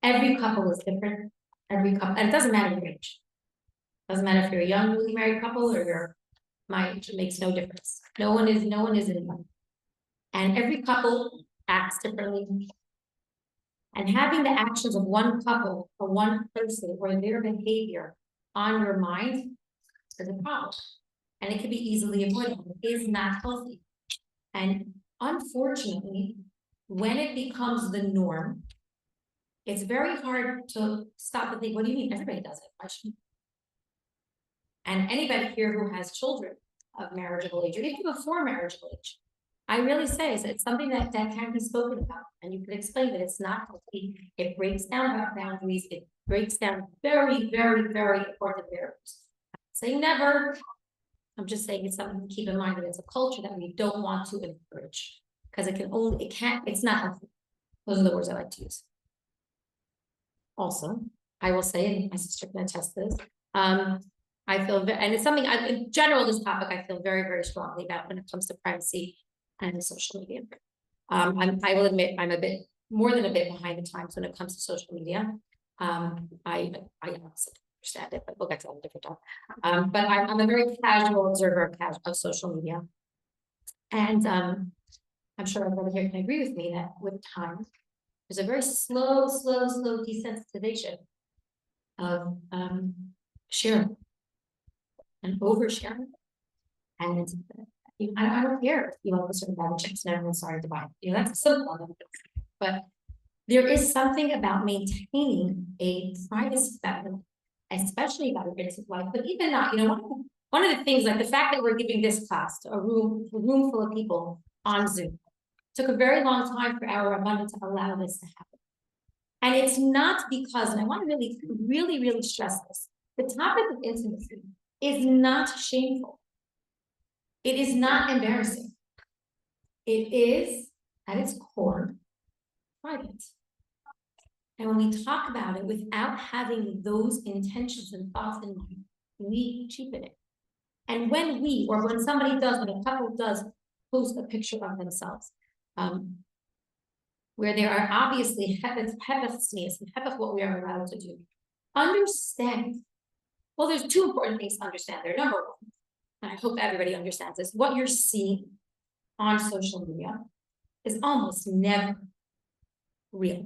Speaker 4: Every couple is different. Every couple, and it doesn't matter your age. Doesn't matter if you're a young newly married couple or you're my age, it makes no difference. No one is in one. And every couple acts differently. And having the actions of one couple or one person or their behavior on your mind is a problem. And it can be easily avoided. It is not healthy. And unfortunately, when it becomes the norm, it's very hard to stop and think, what do you mean? Everybody does it. Why shouldn't? And anybody here who has children of marriageable age, or even before marriageable age, I really say it's something that can be spoken about, and you can explain that it's not healthy. It breaks down boundaries. It breaks down very, very, very important barriers. Saying never. I'm just saying it's something to keep in mind that it's a culture that we don't want to encourage because it's not healthy. Those are the words I like to use. Also, I will say, and my sister can attest to this, I feel, and it's something, in general, this topic I feel very, very strongly about when it comes to privacy and social media. I will admit I'm a bit, more than a bit behind the times when it comes to social media. I honestly understand it, but we'll get to that a different time. But I'm a very casual observer of social media. And I'm sure everyone here can agree with me that with time, there's a very slow desensitization of sharing and oversharing. And I don't care if you all listen about chips and everyone's sorry to buy. You know, that's a simple one. But there is something about maintaining a privacy pattern, especially about your intimate life, but even not, you know, one of the things, like the fact that we're giving this class to a room full of people on Zoom, took a very long time for our abundance to allow this to happen. And it's not because, and I want to really, really stress this, the topic of intimacy is not shameful. It is not embarrassing. It is, at its core, private. And when we talk about it without having those intentions and thoughts in mind, we cheapen it. And when when somebody does, when a couple does post a picture of themselves, where there are obviously sneeze and what we are allowed to do, understand. Well, there's two important things to understand there. Number one, and I hope everybody understands this, what you're seeing on social media is almost never real.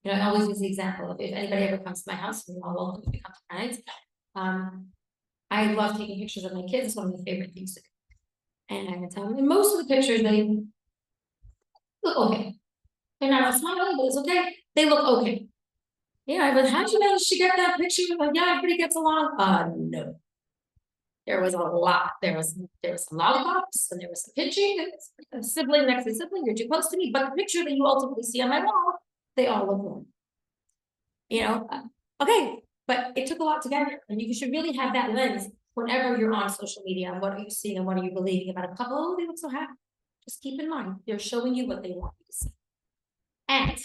Speaker 4: You know, I always use the example of if anybody ever comes to my house, you're all welcome to come to my night. I love taking pictures of my kids. It's one of my favorite things to do. And I can tell them, and most of the pictures, they look okay. They're not smiling, but it's okay. They look okay. Yeah, but how'd you manage to get that picture? Like, yeah, everybody gets along. No. There was a lot. There was some lollipops, and there was some pinching, and a sibling next to a sibling. You're too close to me. But the picture that you ultimately see on my wall, they all look normal. You know, okay, but it took a lot to get here, and you should really have that lens whenever you're on social media. And what are you seeing, and what are you believing about a couple? Oh, they look so happy. Just keep in mind, they're showing you what they want you to see. And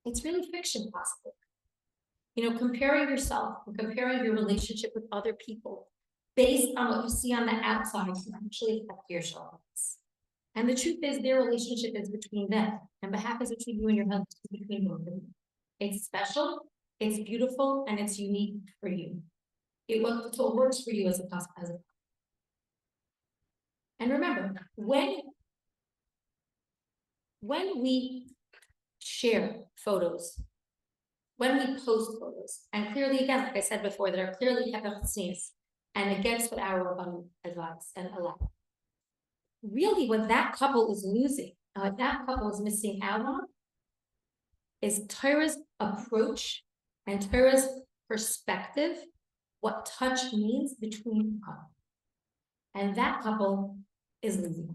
Speaker 4: it's really fiction possible. You know, comparing yourself and comparing your relationship with other people based on what you see on the outside can actually affect your shoulders. And the truth is their relationship is between them, and behalf is between you and your husband, between both of you. It's special, it's beautiful, and it's unique for you. It works for you as a couple. And remember, when we share photos, when we post photos, and clearly, again, like I said before, that are clearly sneeze and against what our abundant advice and allow. Really, what that couple is losing, what that couple is missing out on, is Torah's approach and Torah's perspective, what touch means between couples. And that couple is losing.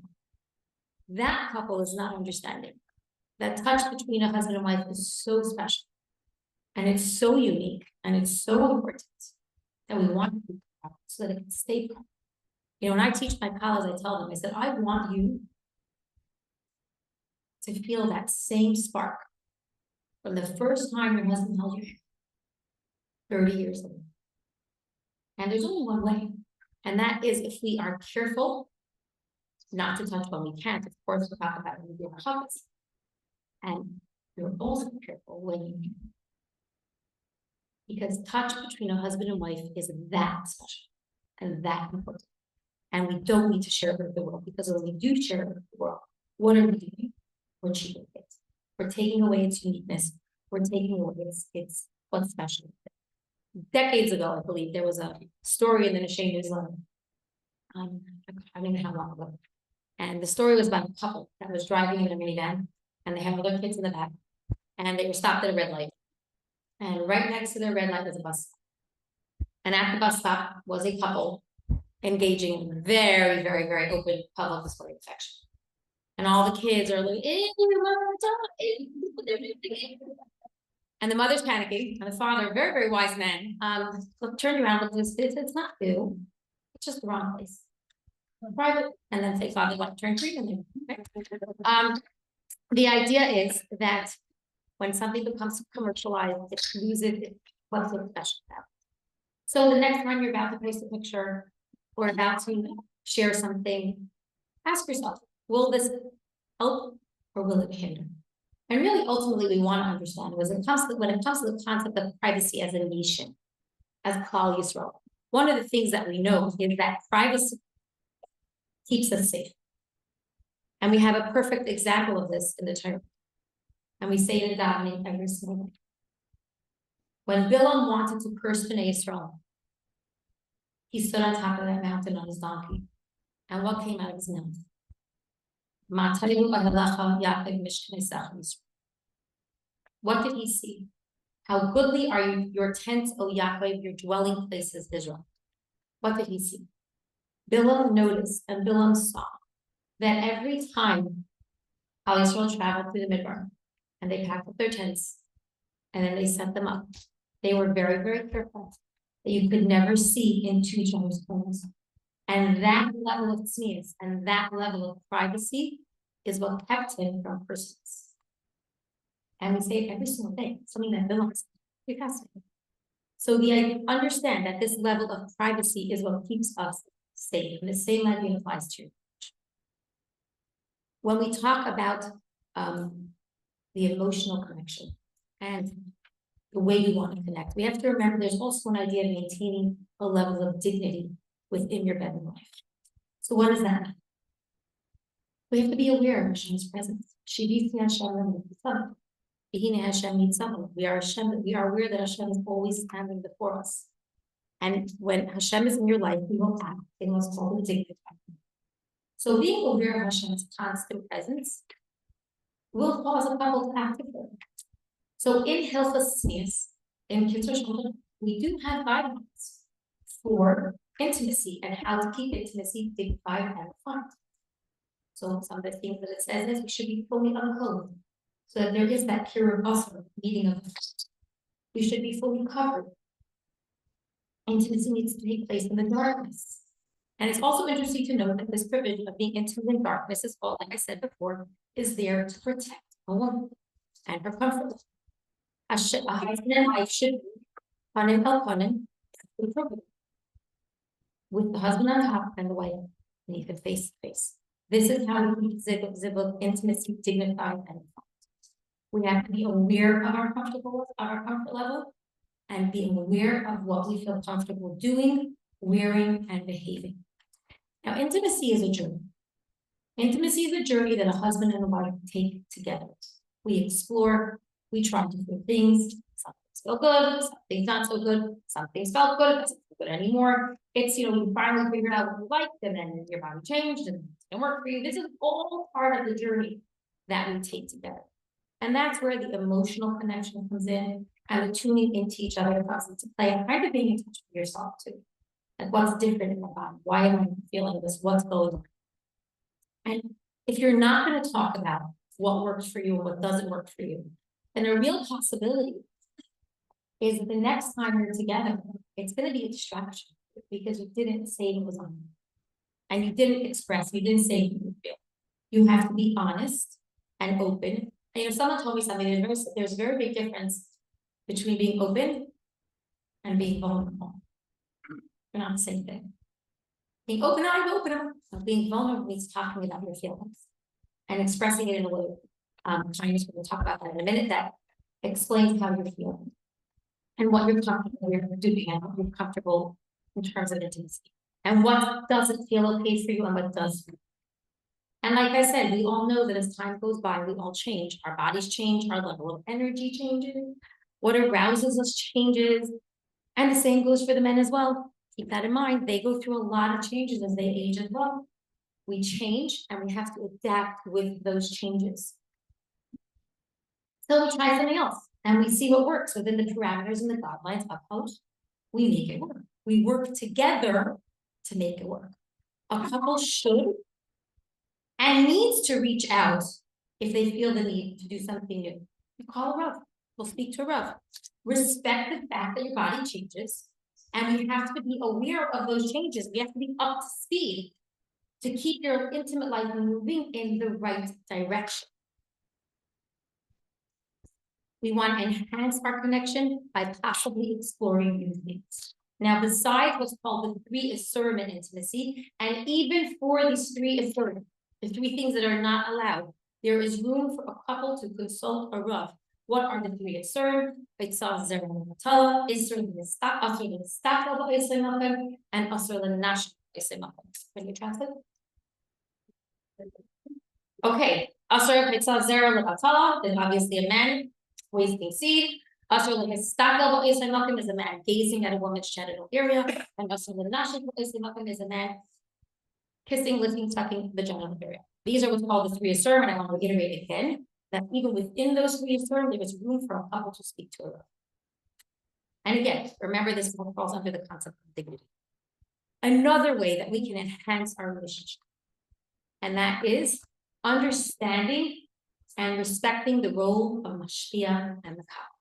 Speaker 4: That couple is not understanding. That touch between a husband and wife is so special. And it's so unique, and it's so important that we want to
Speaker 5: properly so that it can stay properly. You know, when I teach my pals, I tell them, I said, I want you to feel that same spark from the first time your husband held your hand 30 years ago. And there's only one way, and that is if we are careful not to touch when we can't. Of course, we'll talk about it when we do our habits. And you're also careful when you can. Because touch between a husband and wife is that special and that important. And we don't need to share it with the world, because when we do share it with the world, what are we doing? We're cheating it. We're taking away its uniqueness. We're taking away its what's special. Decades ago, I believe there was a story in the Nashane newsletter. I don't even know how long ago. And the story was about a couple that was driving in a minivan, and they had other kids in the back, and they were stopped at a red light. And right next to their red light was a bus stop. And at the bus stop was a couple engaging in very, very, very open public display of affection. And all the kids are like, and the mother's panicking, and the father, very, very wise man, turned around and looked, it's not you, it's just the wrong place. Private, and then say, father, what, turn green, and then, the idea is that when something becomes commercialized, it loses what's so special about it. So the next time you're about to post a picture or about to share something, ask yourself, will this help or will it hinder? And really, ultimately, we want to understand when it comes to the concept of privacy as a nation, as Klal Yisrael, one of the things that we know is that privacy keeps us safe. And we have a perfect example of this in the Torah. And we say it in davening every single day. When Bilam wanted to curse Bnei Yisrael, he stood on top of that mountain on his donkey. And what came out of his mouth? What did he see? How goodly are your tents, O Yaakov, your dwelling places, Israel. What did he see? Bilam noticed and Bilam saw that every time Klal Yisrael traveled through the Midbar and they packed up their tents and then they set them up, they were very, very careful that you could never see into each other's homes. And that level of tznius and that level of privacy is what kept him from persons. And we say it every single day, something that belongs to fascinating. So I understand that this level of privacy is what keeps us safe. And the same idea applies to you. When we talk about the emotional connection and the way we want to connect, we have to remember there's also an idea of maintaining a level of dignity within your bed and life. So what does that mean? We have to be aware of Hashem's presence. We are Hashem, we are aware that Hashem is always standing before us. And when Hashem is in your life, we will act in what's called a dignified. So being aware of Hashem's constant presence will cause a couple to act differently. So in Hilchos Tznius, in Kitzur Shulchan, we do have guidelines for intimacy and how to keep intimacy dignified and refined. So some of the things that it says is we should be fully unclothed, so that there is that pure basar meeting of the heart. We should be fully covered. Intimacy needs to take place in the darkness. And it's also interesting to note that this provision of being intimate in darkness is all, like I said before, is there to protect a woman and her comfort. A husband and wife should be with the husband on top and the wife beneath it, face to face. This is how we keep zibuk intimacy dignified and refined. We have to be aware of our comfort level, and be aware of what we feel comfortable doing, wearing, and behaving. Now, intimacy is a journey. Intimacy is a journey that a husband and a wife take together. We explore, we try different things. Some things feel good, some things not so good, some things felt good, doesn't feel good anymore. It's, you finally figured out what you liked, and then your body changed and it didn't work for you. This is all part of the journey that we take together. And that's where the emotional connection comes in, and the tuning into each other comes into play, and kind of being in touch with yourself too. Like, what's different in my body? Why am I feeling this? What's going on? And if you're not going to talk about what works for you and what doesn't work for you, then a real possibility is the next time you're together, it's going to be a distraction. because you didn't say it was on. And you didn't express, you didn't say you feel. You have to be honest and open. And you know, someone told me something, there's a very big difference between being open and being vulnerable. They're not the same thing. Being open, I'm open up. Being vulnerable means talking about your feelings and expressing it in a way. China's going to talk about that in a minute, that explains how you're feeling and what you're comfortable doing and what you're comfortable in terms of intimacy and what doesn't feel okay for you and what does. And like I said, we all know that as time goes by, we all change. Our bodies change, our level of energy changes, what arouses us changes. And the same goes for the men as well. Keep that in mind. They go through a lot of changes as they age as well. We change and we have to adapt with those changes. So we try something else and we see what works within the parameters and the guidelines of how we make it work. We work together to make it work. A couple should and needs to reach out if they feel the need to do something new. You call a Rav. We'll speak to a Rav. Respect the fact that your body changes, and we have to be aware of those changes. We have to be up to speed to keep your intimate life moving in the right direction. We want to enhance our connection by possibly exploring new things. Now, besides what's called the 3 asserment intimacy, and even for these 3 asserment, the 3 things that are not allowed, there is room for a couple to consult a Rav. What are the 3 asserment? It's Asr l'Matala, Isr l'Nistakla, and Asr l'Nash. Can you translate? Okay, Asr l'Zera l'Matala, then obviously a man wasting seed. Asr l'Nistakla is a man gazing at a woman's genital area, and Asr l'Nash is a man kissing, licking, sucking the genital area. These are what's called the 3 asserment. I want to reiterate again that even within those 3 asserment, there is room for a couple to speak to a Rav. And again, remember this falls under the concept of dignity. Another way that we can enhance our relationship, and that is understanding and respecting the role of Mashpia and Makabel.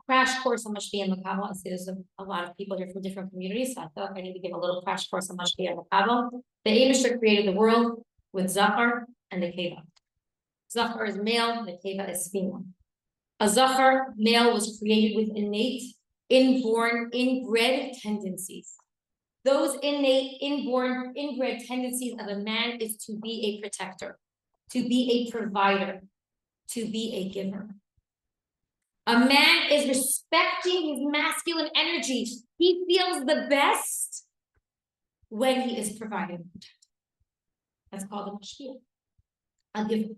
Speaker 5: Crash course on Mashpia and Makabel. I see there's a lot of people here from different communities, so I thought I need to give a little crash course on Mashpia and Makabel. The Eibusher created the world with Zachar and Nekeva. Zachar is male, Nekeva is female. A Zachar male was created with innate, inborn, inbred tendencies. Those innate, inborn, inbred tendencies of a man is to be a protector, to be a provider, to be a giver. A man is respecting his masculine energy. He feels the best when he is providing and protecting. That's called a mashpia, a giver.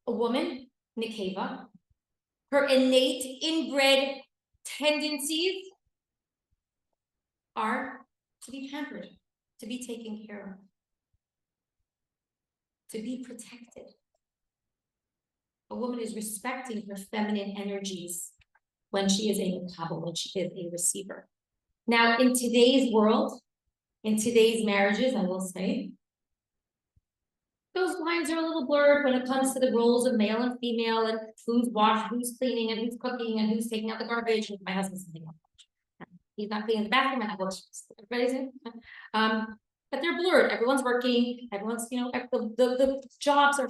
Speaker 5: A woman, Nekeva, her innate, inbred tendencies are to be pampered, to be taken care of, to be protected. A woman is respecting her feminine energies when she is a makabel, when she is a receiver. Now, in today's world, in today's marriages, I will say, those lines are a little blurred when it comes to the roles of male and female and who's washing, who's cleaning, and who's cooking, and who's taking out the garbage. And my husband's taking out the garbage. He's not cleaning the bathroom, and I work. Everybody's but they're blurred. Everyone's working. Everyone's, you know, the jobs are.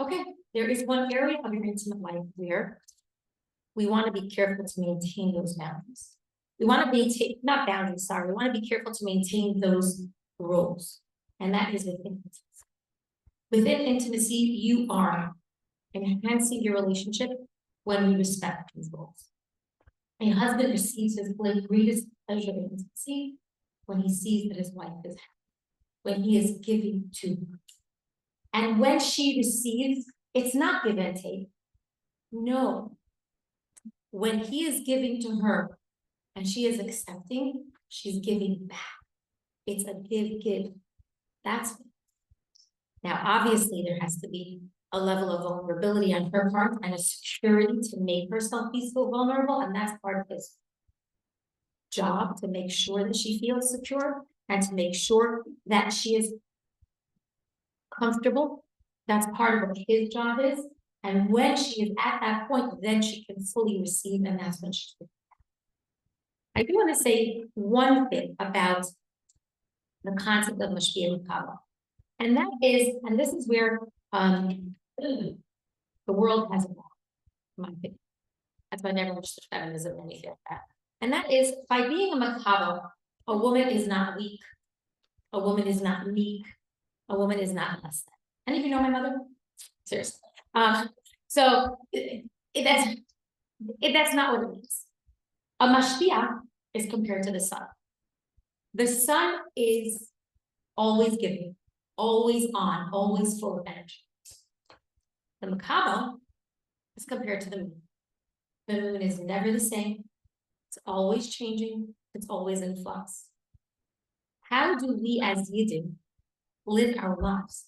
Speaker 5: Okay, there is one area of your intimate life where we want to be careful to maintain those boundaries. We want to maintain, not boundaries, sorry. We want to be careful to maintain those roles. And that is within intimacy. Within intimacy, you are enhancing your relationship when you respect these roles. A husband receives his greatest pleasure in intimacy when he sees that his wife is happy, when he is giving to her. And when she receives, it's not give and take. No. When he is giving to her and she is accepting, she's giving back. It's a give. That's it. Now, obviously, there has to be a level of vulnerability on her part and a security to make herself be so vulnerable. And that's part of his job, to make sure that she feels secure and to make sure that she is comfortable. That's part of what his job is. And when she is at that point, then she can fully receive, and that's when she's. I do want to say one thing about the concept of Mashpia Mikaba. And that is, and this is where the world has evolved, in my opinion. That's why I never understood feminism or anything like that. And that is, by being a Makaba, a woman is not weak. A woman is not meek. A woman is not less than. Any of you know my mother? Seriously. So that's not what it means. A mashpia is compared to the sun. The sun is always giving, always on, always full of energy. The makaba is compared to the moon. The moon is never the same. It's always changing. It's always in flux. How do we as Yidden live our lives?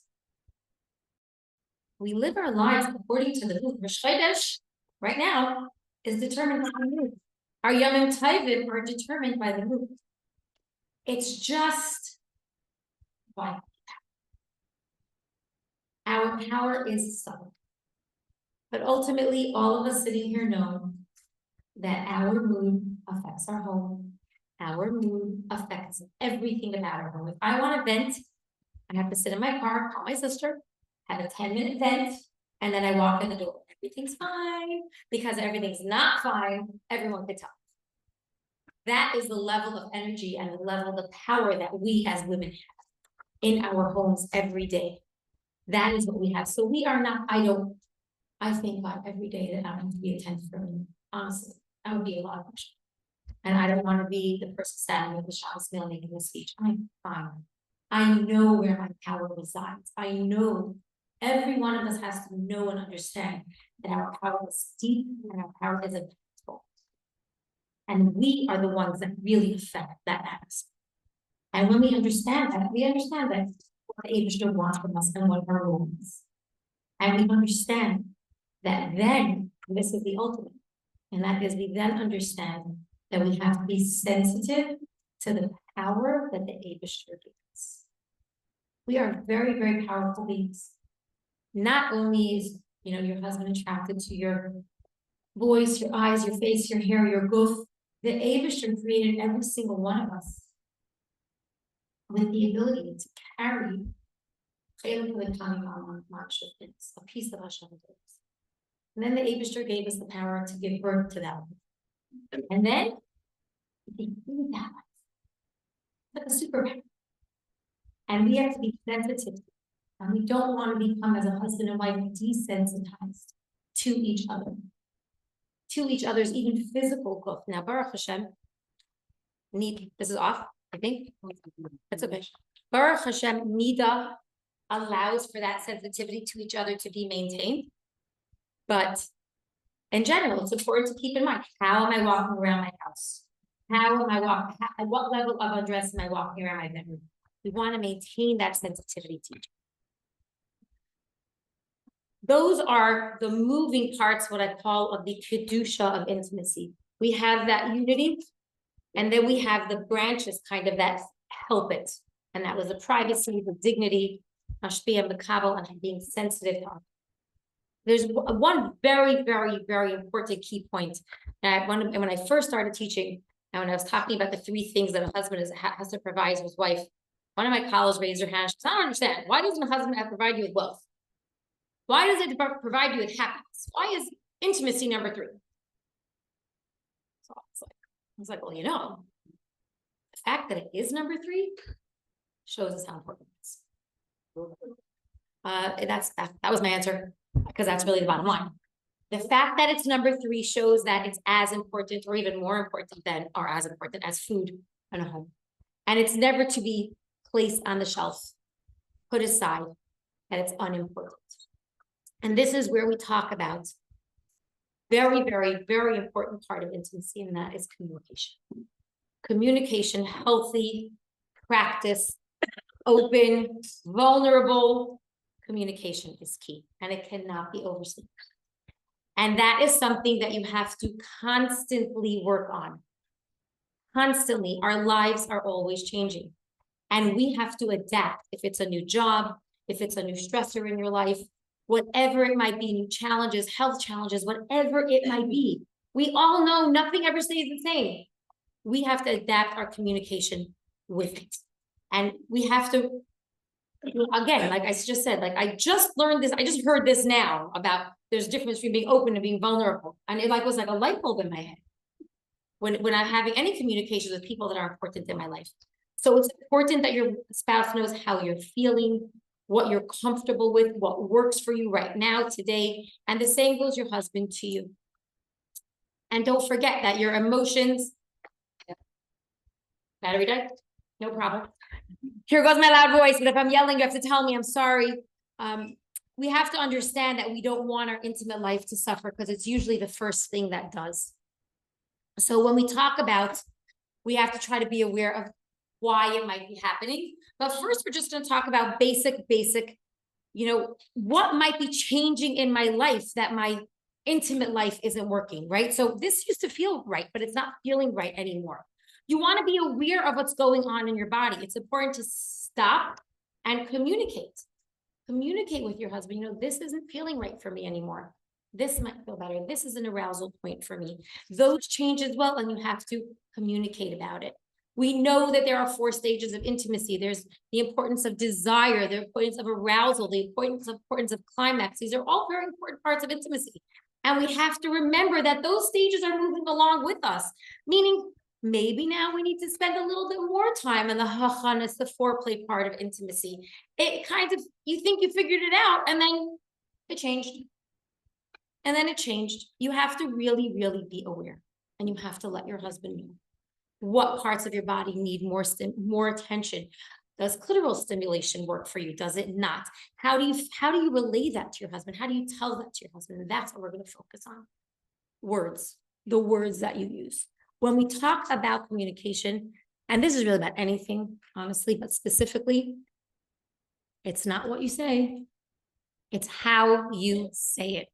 Speaker 5: We live our lives according to the moon. Rosh Chodesh, right now, is determined by the moon. Our Yom Tovim are determined by the moon. It's just why our power is subtle. But ultimately, all of us sitting here know that our moon affects our home. Our moon affects everything about our home. If I want to vent, I have to sit in my car, call my sister, have a 10-minute vent, and then I walk in the door. Everything's fine. Because everything's not fine, everyone could tell. That is the level of energy and the level of power that we as women have in our homes every day. That is what we have. So we are not, I thank God every day that I don't have to be attentive for me. Honestly, that would be a lot of pressure. And I don't want to be the person standing with the Shabbos meal making a speech. I'm fine. I know where my power resides. I know every one of us has to know and understand that our power is deep and our power is invincible. And we are the ones that really affect that aspect. And when we understand that what the Abishur wants from us and what our role is. And we understand that then, this is the ultimate, and that is we then understand that we have to be sensitive to the power that the Abishur gives us. We are very, very powerful beings. Not only is, your husband attracted to your voice, your eyes, your face, your hair, your goof, the Abishur created every single one of us with the ability to carry a piece of Hashem. And then the Abishur gave us the power to give birth to that. And then he gave that. That's a superpower. And we have to be sensitive. And we don't want to become, as a husband and wife, desensitized to each other. To each other's even physical growth. Now, Baruch Hashem, this is off, I think. That's okay. Baruch Hashem, Nida allows for that sensitivity to each other to be maintained. But in general, it's important to keep in mind, how am I walking around my house? How am I walking? At what level of undress am I walking around my bedroom? We want to maintain that sensitivity to each other. Those are the moving parts, what I call of the kedusha of intimacy. We have that unity, and then we have the branches kind of that help it. And that was the privacy, the dignity, mashpia makabel, and being sensitive. There's one very, very, very important key point. And when I first started teaching, and when I was talking about the 3 things that a husband has to provide his wife, one of my colleagues raised her hand. She said, I don't understand. Why doesn't a husband have to provide you with wealth? Why does it provide you with happiness? Why is intimacy number 3? So I was like, well, the fact that it is number 3 shows us how important it is. That was my answer, because that's really the bottom line. The fact that it's number 3 shows that it's as important or even more important than, or as important as food in a home. And it's never to be placed on the shelf, put aside, and it's unimportant. And this is where we talk about very, very, very important part of intimacy, and that is communication. Communication, healthy, practice, open, vulnerable communication is key, and it cannot be overstated. And that is something that you have to constantly work on. Constantly, our lives are always changing, and we have to adapt. If it's a new job, if it's a new stressor in your life, whatever it might be, new challenges, health challenges, whatever it might be. We all know nothing ever stays the same. we have to adapt our communication with it. And we have to, again, like I just said, like I just learned this, I just heard this now about there's a difference between being open and being vulnerable. And it like was like a light bulb in my head when I'm having any communication with people that are important in my life. So it's important that your spouse knows how you're feeling, what you're comfortable with, what works for you right now, today. And the same goes your husband to you. And don't forget that your emotions, battery died, no problem. Here goes my loud voice, but if I'm yelling, you have to tell me I'm sorry. We have to understand that we don't want our intimate life to suffer because it's usually the first thing that does. So when we talk about, we have to try to be aware of why it might be happening. But first, we're just going to talk about basic, what might be changing in my life that my intimate life isn't working, right? So this used to feel right, but it's not feeling right anymore. You want to be aware of what's going on in your body. It's important to stop and communicate. Communicate with your husband. This isn't feeling right for me anymore. This might feel better. This is an arousal point for me. Those change as well, and you have to communicate about it. We know that there are 4 stages of intimacy. There's the importance of desire, the importance of arousal, the importance of climax. These are all very important parts of intimacy. And we have to remember that those stages are moving along with us, meaning maybe now we need to spend a little bit more time in the hachanas, the foreplay part of intimacy. It kind of, you think you figured it out, and then it changed. And then it changed. You have to really, really be aware, and you have to let your husband know what parts of your body need more attention. Does clitoral stimulation work for you? Does it not? How do you relay that to your husband? How do you tell that to your husband? And that's what we're going to focus on. Words, the words that you use. When we talk about communication, and this is really about anything, honestly, but specifically, it's not what you say, it's how you say it.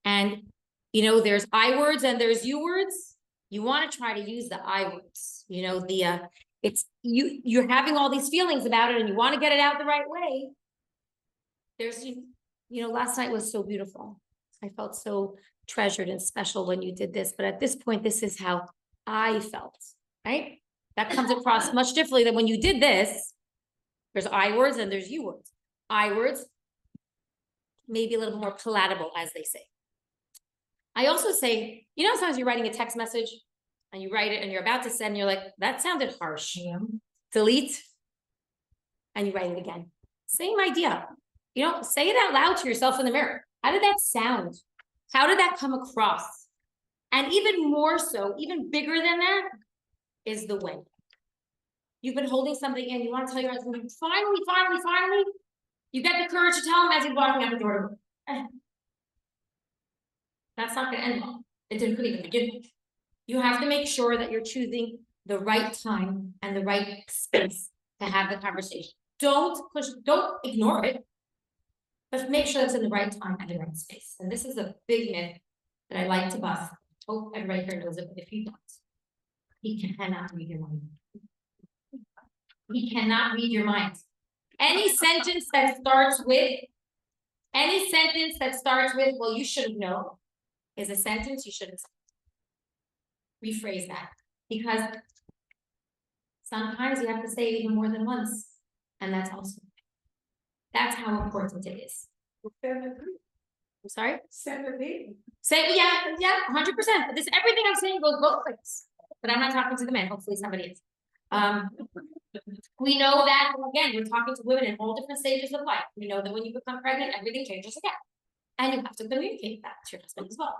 Speaker 5: And, there's I words and there's you words. You want to try to use the I words, it's you're having all these feelings about it and you want to get it out the right way. There's, last night was so beautiful. I felt so treasured and special when you did this, but at this point, this is how I felt, right? That comes across much differently than when you did this. There's I words and there's you words. I words, maybe a little more palatable, as they say. I also say, sometimes you're writing a text message and you write it and you're about to send, and you're like, that sounded harsh. Yeah. Delete, and you write it again. Same idea. Say it out loud to yourself in the mirror. How did that sound? How did that come across? And even more so, even bigger than that, is the way. You've been holding something in, you want to tell your husband, finally, you get the courage to tell him as he's walking out the door. That's not going to end well. It didn't even begin. You have to make sure that you're choosing the right time and the right space to have the conversation. Don't ignore it, but make sure it's in the right time and the right space. And this is a big myth that I like to bust. Oh, everybody here knows it, but if you don't, he cannot read your mind. He cannot read your mind. Any sentence that starts with, well, you should know, is a sentence you should accept. Rephrase that, because sometimes you have to say it even more than once, and that's how important it is. I'm sorry? Say, yeah, 100%. This everything I'm saying goes both ways, but I'm not talking to the men. Hopefully somebody is. We know that, again, we're talking to women in all different stages of life. We know that when you become pregnant, everything changes again. And you have to communicate that to your husband as well,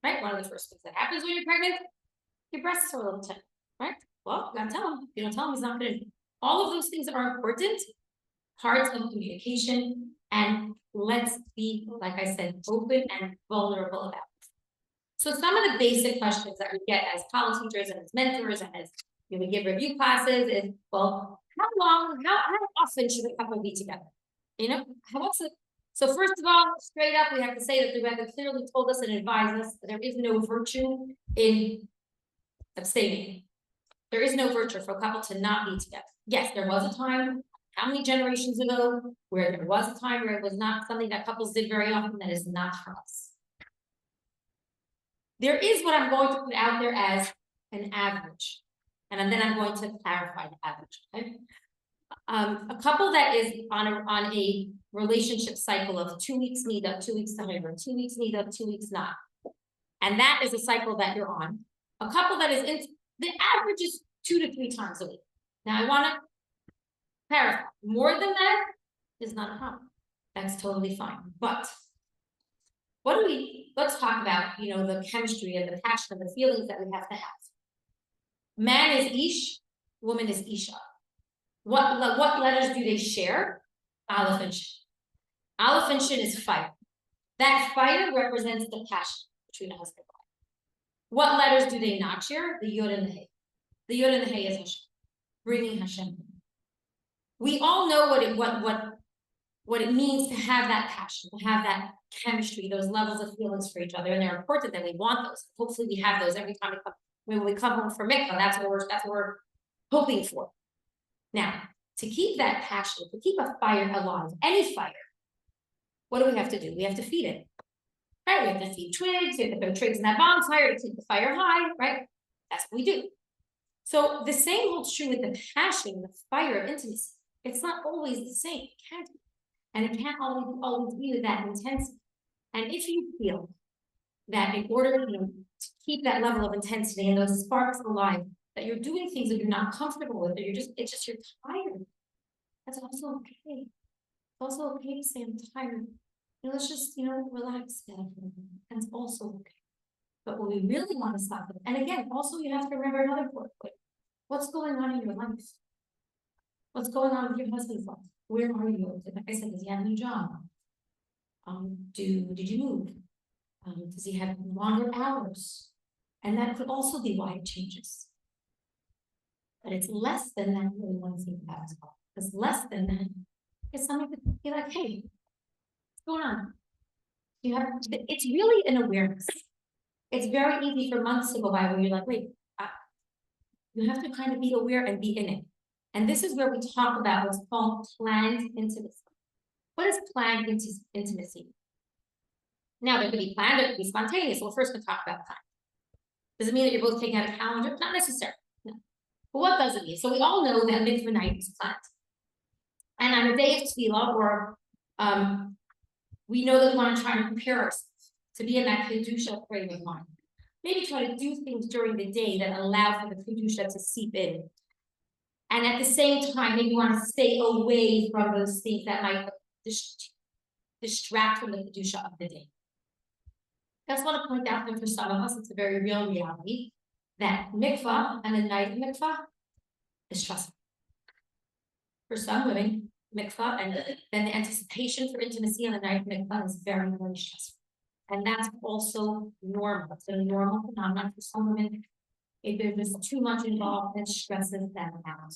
Speaker 5: right? One of the first things that happens when you're pregnant, your breasts are a little tender, right? Well, you gotta tell him. If you don't tell him, he's not gonna. All of those things are important parts of communication, and let's be, like I said, open and vulnerable about it. So some of the basic questions that we get as college teachers and as mentors and as we give review classes is, well, how often should a couple be together? So first of all, straight up, we have to say that the Rebbe clearly told us and advised us that there is no virtue in abstaining. There is no virtue for a couple to not be together. Yes, there was a time, how many generations ago, where there was a time where it was not something that couples did very often. That is not for us. There is what I'm going to put out there as an average. And then I'm going to clarify the average, okay? A couple that is on a relationship cycle of 2 weeks need up, 2 weeks honeymoon, 2 weeks need up, 2 weeks not. And that is a cycle that you're on. A couple that is in, the average is 2 to 3 times a week. Now I wanna clarify, more than that is not a problem. That's totally fine, but let's talk about, you know, the chemistry and the passion and the feelings that we have to have. Man is ish, woman is isha. What letters do they share? Aleph and Shin. Aleph and Shin is fire. That fire represents the passion between a husband and wife. What letters do they not share? The Yod and the Hey. The Yod and the Hey is Hashem, bringing Hashem. We all know what it means to have that passion, to have that chemistry, those levels of feelings for each other, and they're important, and we want those. Hopefully, we have those every time we come. When we come home from mikvah, that's what we're hoping for. Now, to keep that passion, to keep a fire alive, any fire, what do we have to do? We have to feed it, right? We have to feed twigs, we have to throw twigs in that bonfire to keep the fire high, right? That's what we do. So the same holds true with the passion, the fire of intimacy. It's not always the same. It can't be. And it can't always be with that intensity. And if you feel that in order, you know, to keep that level of intensity and those sparks alive, that you're doing things that you're not comfortable with, or you're tired, that's also okay. It's also okay to say I'm tired. You know, let's just, you know, relax. That's also okay. But what we really want to stop with, and again, also you have to remember another point. What's going on in your life? What's going on with your husband's life? Where are you? Like I said, does he have a new job? Did you move? Does he have longer hours? And that could also be why it changes. But it's less than that we want to think about as well. Because less than that is something to be like, hey, what's going on? It's really an awareness. It's very easy for months to go by where you're like, wait, you have to kind of be aware and be in it. And this is where we talk about what's called planned intimacy. What is planned intimacy? Now, there could be planned, there could be spontaneous. So we're first going to talk about planned. Does it mean that you're both taking out a calendar? Not necessarily. No. But what does it mean? So we all know that mikvah night is planned. And on a day of THLA, or we know that we want to try to prepare ourselves to be in that kedusha frame of mind. Maybe try to do things during the day that allow for the kedusha to seep in. And at the same time, maybe you want to stay away from those things that might distract from the kedusha of the day. I just want to point out that for some of us, it's a very real reality that mikvah and the night of mikvah is stressful. For some women, mikvah and then the anticipation for intimacy on the night of mikvah is very, very stressful. And that's also normal. It's a normal phenomenon for some women. If there's just too much involved, it stresses them out.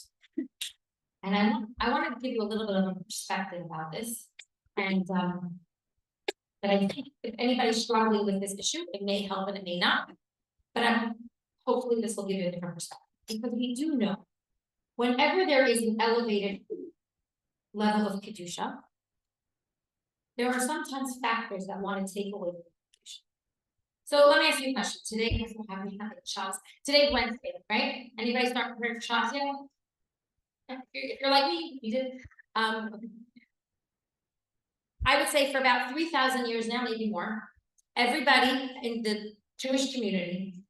Speaker 5: And I want to give you a little bit of a perspective about this. And that I think if anybody's struggling with this issue, it may help and it may not. But hopefully this will give you a different perspective. Because we do know, whenever there is an elevated level of kedusha, there are sometimes factors that want to take away the kedusha. So let me ask you a question. Today, today's Wednesday, right? Anybody start preparing for Shabbos yet? If you're like me, you did. I would say for about 3,000 years now, maybe more, everybody in the Jewish community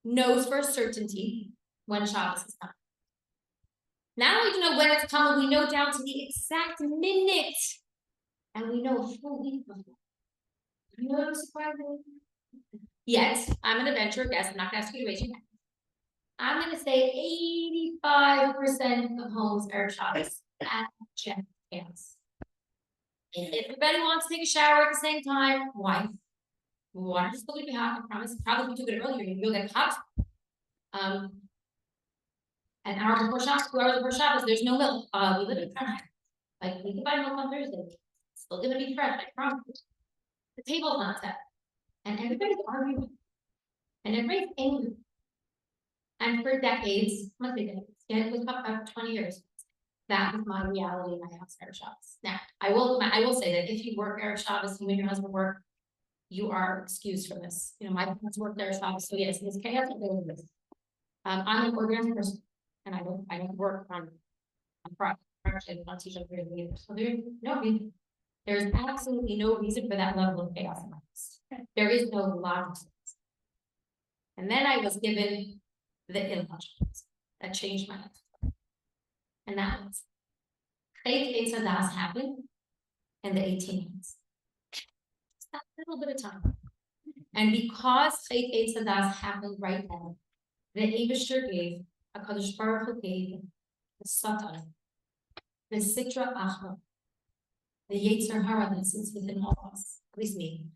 Speaker 5: knows for certainty when Shabbos is coming. Not only do we know when it's coming, we know down to the exact minute, and we know a full week before. You know what I'm surprised? Yet, I'm going to venture a guess. I'm not going to ask you to raise your hand. I'm going to say 85% of homes are Shabbos at check hands. If everybody wants to take a shower at the same time, why? Water is supposed to be hot, I promise. Probably if you took it earlier, you'll get hot. An hour before Shabbos, 2 hours before Shabbos, there's no milk. We live in Fahrenheit. Like, we can buy milk on Thursday. It's still gonna be fresh, I promise. The table's not set. And everybody's arguing. And everybody's angry. And for decades, it was about 20 years. That was my reality in my house, Erev Shabbos. Now, I will say that if you work Erev Shabbos, you and your husband work, you are excused from this. You know, my parents worked Erev Shabbos, so yes, it's chaos. I'm an organized person. And I don't work on Friday, actually, I don't teach up here either, so there's absolutely no reason for that level of chaos in my house. There is no logic. to this. And then I was given the illogical that changed my life. And that was THLA happened in the 1800s. Just that little bit of time. And because THLA happened right then, the Abishur gave, HaKadosh Baruch Hu gave the Satan, the Sitra Achra, the Yetzer Hara that sits within all of us, at least me,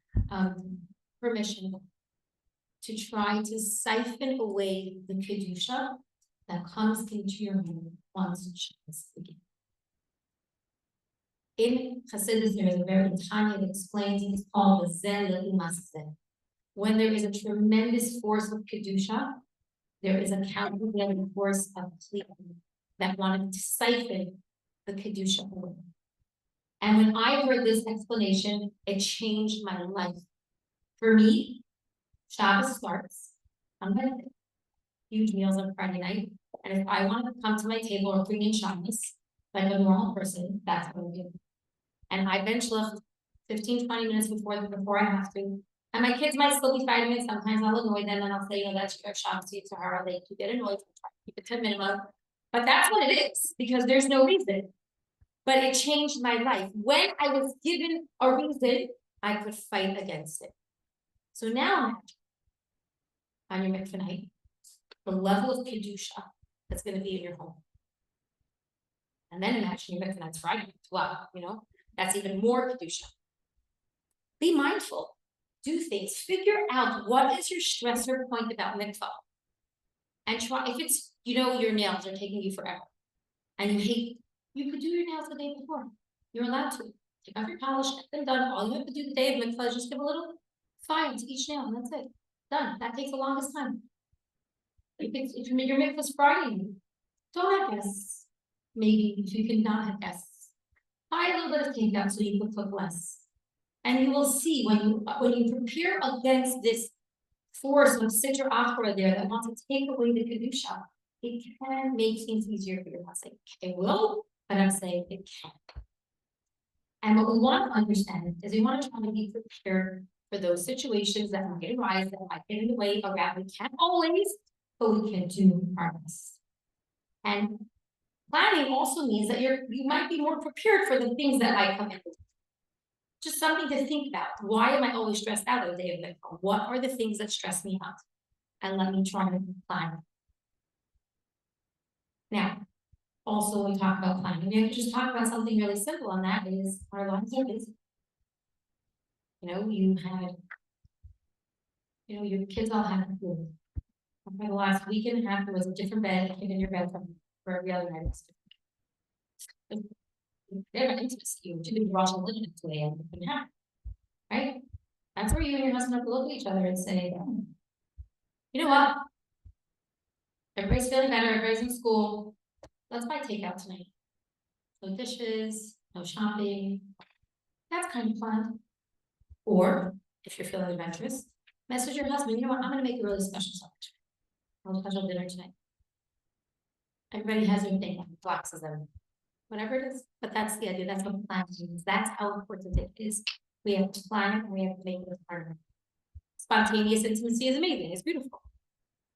Speaker 5: permission to try to siphon away the Kedusha that comes into your home once Shabbos begins. In Chassidus, there is a very Tanya that explains it's called the Zel Umaseh. When there is a tremendous force of Kedusha, there is a countervailing force of Kliyah that wanted to siphon the Kedusha away. And when I heard this explanation, it changed my life. For me, Shabbos starts, I'm gonna have huge meals on Friday night, and if I want to come to my table or bring in Shabbos, like a normal person, that's what I do. And I bench lift 15, 20 minutes before I have to. And my kids might still be fighting it. Sometimes I'll annoy them and I'll say, that's your Shabbos to Sahara. They get annoyed, try to keep it to a minimum. But that's what it is, because there's no reason. But it changed my life. When I was given a reason, I could fight against it. So now, on your mikveh night, the level of Kedusha that's going to be in your home. And then imagine your mikveh night's Friday. Wow, that's even more Kedusha. Be mindful. Do things. Figure out what is your stressor point about mikvah. And try, if it's, your nails are taking you forever. And you could do your nails the day before. You're allowed to. Take off your polish, get them done. All you have to do the day of mikvah is just give a little fine to each nail, and that's it. Done. That takes the longest time. If your mikvah's Friday, don't have guests. Maybe if you cannot have guests, buy a little bit of takeout so you can cook less. And you will see when you prepare against this force of Sitra Achra there that wants to take away the Kedusha, it can make things easier for you. I'm not saying it will, but I'm saying it can. And what we want to understand is we want to try to be prepared for those situations that might arise, that might get in the way around. We can't always, but we can do our best. And planning also means that you might be more prepared for the things that might come in. Just something to think about. Why am I always stressed out on the day of mikvah? What are the things that stress me out? And let me try to plan. Now, also when we talk about planning, we have to just talk about something really simple, and that is our lives are busy. Your kids all have food. For the last week and a half, there was a different bed in your bed for every other night. They're not intimacy. You two can wash a little bit today and right? That's where you and your husband have to look at each other and say, you know what? Everybody's feeling better, everybody's in school. Let's buy takeout tonight. No dishes, no shopping. That's kind of fun. Or if you're feeling adventurous, message your husband, you know what, I'm gonna make a really special special dinner tonight. Everybody has their thing, boxes them. Whatever it is, but that's the idea. That's what planning is. That's how important it is. We have to plan it and we have to make it a part of it. Spontaneous intimacy is amazing. It's beautiful.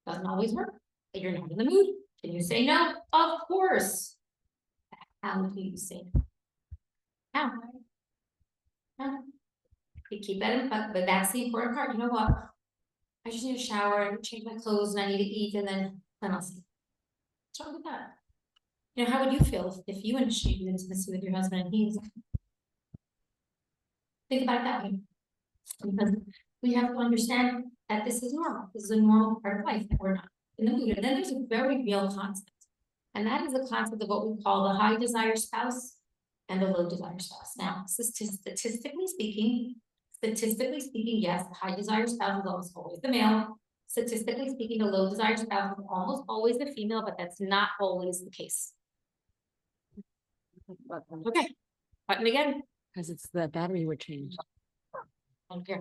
Speaker 5: Doesn't always work. If you're not in the mood, can you say no? Of course. How do you say no? How? You keep that in, but that's the important part. You know what? I just need a shower and change my clothes and I need to eat and then I'll see. What's wrong with that? How would you feel if you initiated intimacy with your husband and he's think about it that way? Because we have to understand that this is normal. This is a normal part of life that we're not in the mood. And then there's a very real concept. And that is the concept of what we call the high desire spouse and the low desire spouse. Now, statistically speaking, yes, the high desire spouse is almost always the male. Statistically speaking, the low desire spouse is almost always the female, but that's not always the case. Okay, button again.
Speaker 6: Because it's the battery would change.
Speaker 5: Okay.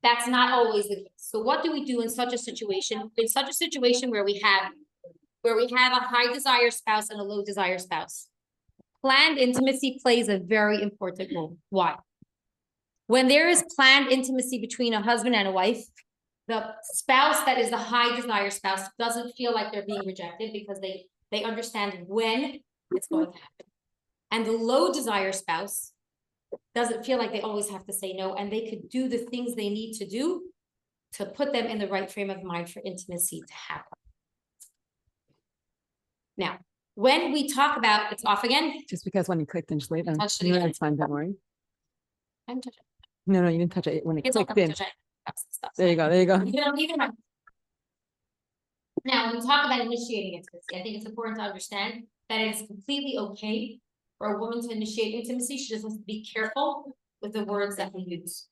Speaker 5: That's not always the case. So what do we do in such a situation? In such a situation where we have where we have a high desire spouse and a low desire spouse, planned intimacy plays a very important role. Why? When there is planned intimacy between a husband and a wife, the spouse that is the high desire spouse doesn't feel like they're being rejected because they understand when it's going to happen. And the low desire spouse doesn't feel like they always have to say no, and they could do the things they need to do to put them in the right frame of mind for intimacy to happen. Now, when we talk about, it's off again.
Speaker 6: Just because when you clicked and just wait,
Speaker 5: Touched it
Speaker 6: no,
Speaker 5: again.
Speaker 6: it's fine, don't worry.
Speaker 5: I haven't touched it.
Speaker 6: No, you didn't touch it when it
Speaker 5: It's all
Speaker 6: clicked in.
Speaker 5: touch it. Stop.
Speaker 6: There you go, there you go.
Speaker 5: Now, when we talk about initiating intimacy, I think it's important to understand that it's completely okay for a woman to initiate intimacy. She just has to be careful with the words that we use.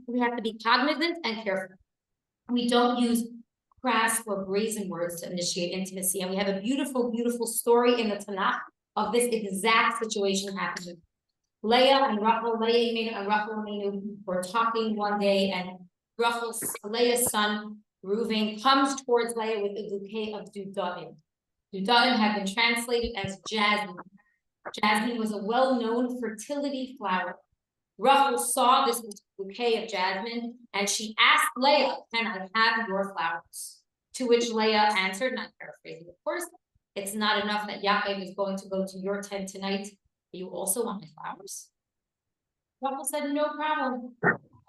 Speaker 5: We have to be cognizant and careful. We don't use crass or brazen words to initiate intimacy. And we have a beautiful, beautiful story in the Tanakh of this exact situation happening. Leah and Rachel were talking one day, and Leah's son, Reuven, comes towards Leah with a bouquet of dudaim. Dudaim have been translated as jasmine. Jasmine was a well-known fertility flower. Rachel saw this bouquet of jasmine, and she asked Leah, "Can I have your flowers?" To which Leah answered, not paraphrasing, of course, "It's not enough that Yaakov is going to go to your tent tonight. You also want my flowers?" Rachel said, "No problem.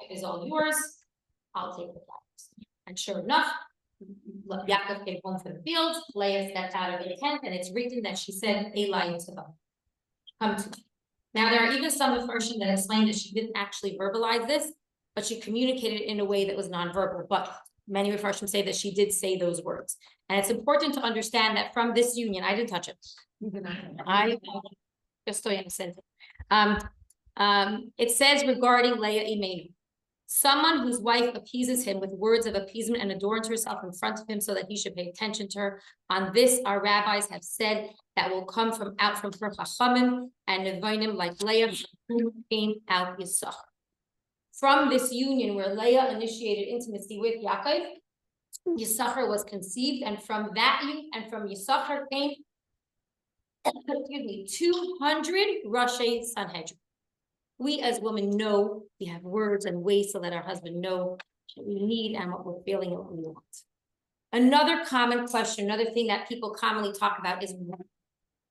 Speaker 5: It is all yours. I'll take the flowers." And sure enough, Yaakov came home from the field. Leah stepped out of the tent, and it's written that she said, "Eli to them, come to me." Now, there are even some versions that explain that she didn't actually verbalize this, but she communicated it in a way that was nonverbal. But many Mepharshim say that she did say those words. And it's important to understand that from this union, I didn't touch it. I just so innocent. It says regarding Leah Imenu, someone whose wife appeases him with words of appeasement and adorns herself in front of him so that he should pay attention to her. On this, our rabbis have said that will come from her Chachamim and Nevonim like Leah, who came out Yisachar. From this union where Leah initiated intimacy with Yaakov, Yisachar was conceived, and from that union and from Yisachar came, 200 Rashi Sanhedrin. We as women know we have words and ways to let our husband know what we need and what we're feeling and what we want. Another common question, another thing that people commonly talk about is